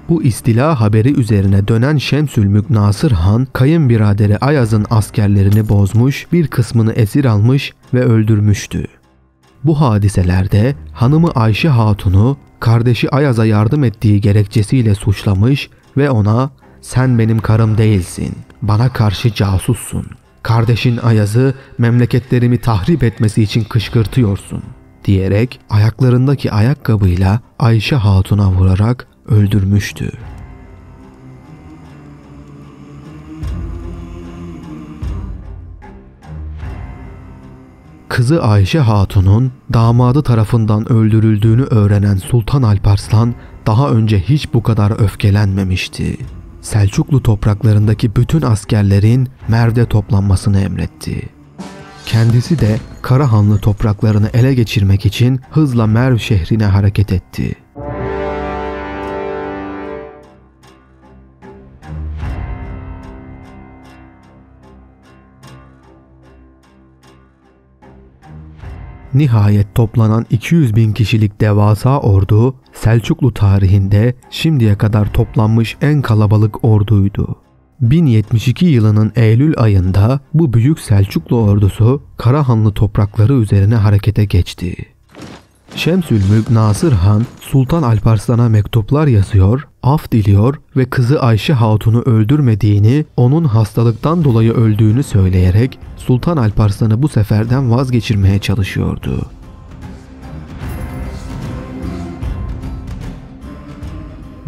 Bu istila haberi üzerine dönen Şemsülmülk Nasır Han, kayınbiraderi Ayaz'ın askerlerini bozmuş, bir kısmını esir almış ve öldürmüştü. Bu hadiselerde hanımı Ayşe Hatun'u kardeşi Ayaz'a yardım ettiği gerekçesiyle suçlamış ve ona "Sen benim karım değilsin, bana karşı casussun. Kardeşin Ayaz'ı memleketlerimi tahrip etmesi için kışkırtıyorsun," diyerek ayaklarındaki ayakkabıyla Ayşe Hatun'a vurarak öldürmüştü. Kızı Ayşe Hatun'un damadı tarafından öldürüldüğünü öğrenen Sultan Alparslan daha önce hiç bu kadar öfkelenmemişti. Selçuklu topraklarındaki bütün askerlerin Merv'de toplanmasını emretti. Kendisi de Karahanlı topraklarını ele geçirmek için hızla Merv şehrine hareket etti. Nihayet toplanan 200.000 kişilik devasa ordu Selçuklu tarihinde şimdiye kadar toplanmış en kalabalık orduydu. 1072 yılının Eylül ayında bu büyük Selçuklu ordusu Karahanlı toprakları üzerine harekete geçti. Şemsülmülk Nasır Han, Sultan Alparslan'a mektuplar yazıyor, af diliyor ve kızı Ayşe Hatun'u öldürmediğini, onun hastalıktan dolayı öldüğünü söyleyerek Sultan Alparslan'ı bu seferden vazgeçirmeye çalışıyordu.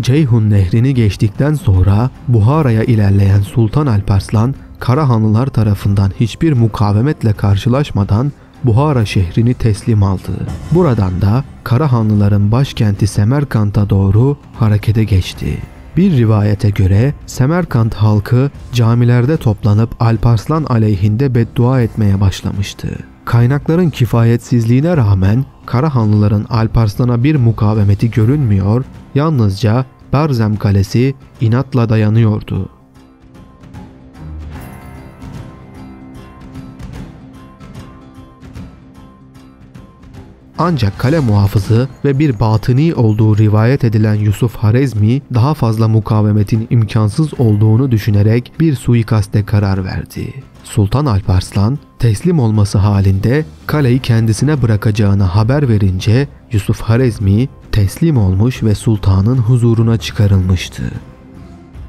Ceyhun Nehri'ni geçtikten sonra Buhara'ya ilerleyen Sultan Alparslan, Karahanlılar tarafından hiçbir mukavemetle karşılaşmadan Buhara şehrini teslim aldı. Buradan da Karahanlıların başkenti Semerkant'a doğru harekete geçti. Bir rivayete göre Semerkant halkı camilerde toplanıp Alparslan aleyhinde beddua etmeye başlamıştı. Kaynakların kifayetsizliğine rağmen Karahanlıların Alparslan'a bir mukavemeti görünmüyor, yalnızca Berzem Kalesi inatla dayanıyordu. Ancak kale muhafızı ve bir batıni olduğu rivayet edilen Yusuf Harezmi daha fazla mukavemetin imkansız olduğunu düşünerek bir suikaste karar verdi. Sultan Alparslan teslim olması halinde kaleyi kendisine bırakacağını haber verince Yusuf Harezmi teslim olmuş ve sultanın huzuruna çıkarılmıştı.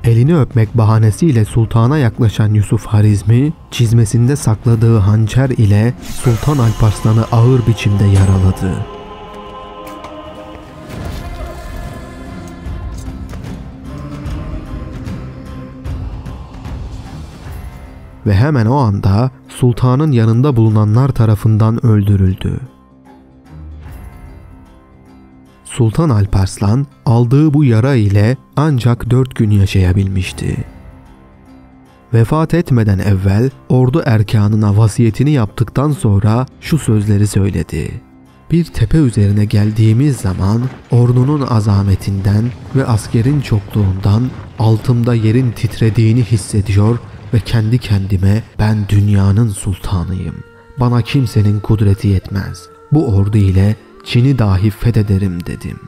Elini öpmek bahanesiyle sultana yaklaşan Yusuf Harizmi, çizmesinde sakladığı hançer ile Sultan Alparslan'ı ağır biçimde yaraladı. Ve hemen o anda sultanın yanında bulunanlar tarafından öldürüldü. Sultan Alparslan aldığı bu yara ile ancak 4 gün yaşayabilmişti. Vefat etmeden evvel ordu erkanına vasiyetini yaptıktan sonra şu sözleri söyledi. Bir tepe üzerine geldiğimiz zaman ordunun azametinden ve askerin çokluğundan altımda yerin titrediğini hissediyor ve kendi kendime ben dünyanın sultanıyım. Bana kimsenin kudreti yetmez. Bu ordu ile Çin'i dahi fethederim dedim.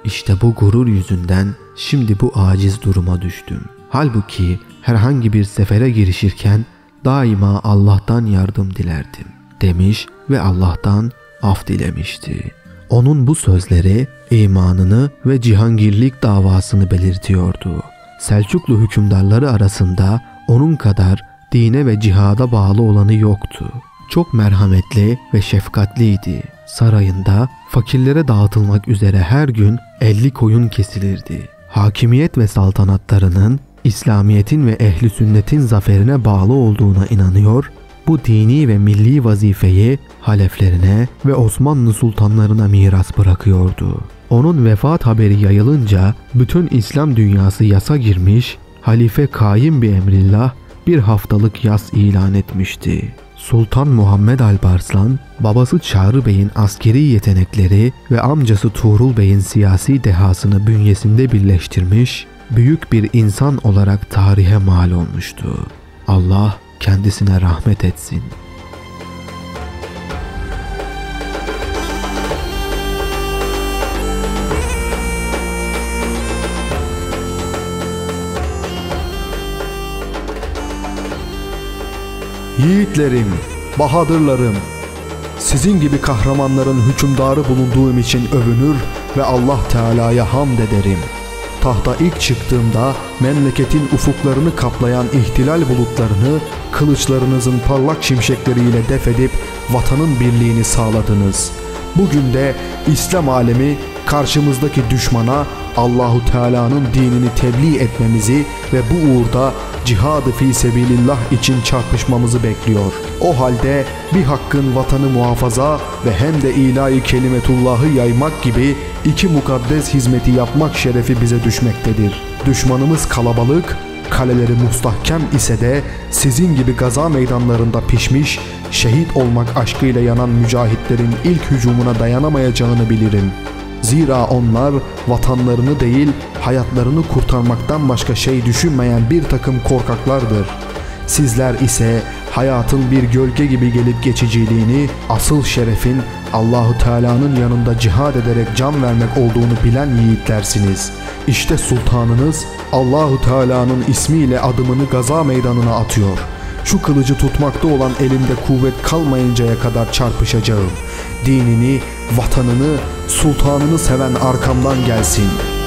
İşte bu gurur yüzünden şimdi bu aciz duruma düştüm. Halbuki herhangi bir sefere girişirken daima Allah'tan yardım dilerdim demiş ve Allah'tan af dilemişti. Onun bu sözleri imanını ve cihangirlik davasını belirtiyordu. Selçuklu hükümdarları arasında onun kadar dine ve cihada bağlı olanı yoktu. Çok merhametli ve şefkatliydi. Sarayında fakirlere dağıtılmak üzere her gün 50 koyun kesilirdi. Hakimiyet ve saltanatlarının İslamiyet'in ve ehli sünnetin zaferine bağlı olduğuna inanıyor, bu dini ve milli vazifeyi haleflerine ve Osmanlı sultanlarına miras bırakıyordu. Onun vefat haberi yayılınca bütün İslam dünyası yasa girmiş, halife kaim bir emrillah bir haftalık yas ilan etmişti. Sultan Muhammed Alparslan, babası Çağrı Bey'in askeri yetenekleri ve amcası Tuğrul Bey'in siyasi dehasını bünyesinde birleştirmiş, büyük bir insan olarak tarihe mal olmuştu. Allah kendisine rahmet etsin. Yiğitlerim, bahadırlarım, sizin gibi kahramanların hükümdarı bulunduğum için övünür ve Allah Teala'ya hamd ederim. Tahta ilk çıktığımda memleketin ufuklarını kaplayan ihtilal bulutlarını kılıçlarınızın parlak şimşekleriyle defedip vatanın birliğini sağladınız. Bugün de İslam alemi karşımızdaki düşmana Allahu Teala'nın dinini tebliğ etmemizi ve bu uğurda cihad-ı fi sebilillah için çarpışmamızı bekliyor. O halde bir hakkın vatanı muhafaza ve hem de ilahi kelimetullahı yaymak gibi iki mukaddes hizmeti yapmak şerefi bize düşmektedir. Düşmanımız kalabalık, kaleleri müstahkem ise de sizin gibi gaza meydanlarında pişmiş, şehit olmak aşkıyla yanan mücahitlerin ilk hücumuna dayanamayacağını bilirim. Zira onlar vatanlarını değil hayatlarını kurtarmaktan başka şey düşünmeyen bir takım korkaklardır. Sizler ise hayatın bir gölge gibi gelip geçiciliğini, asıl şerefin Allahu Teala'nın yanında cihad ederek can vermek olduğunu bilen yiğitlersiniz. İşte sultanınız Allahu Teala'nın ismiyle adımını gaza meydanına atıyor. Şu kılıcı tutmakta olan elimde kuvvet kalmayıncaya kadar çarpışacağım. Dinini, vatanını, sultanını seven arkamdan gelsin.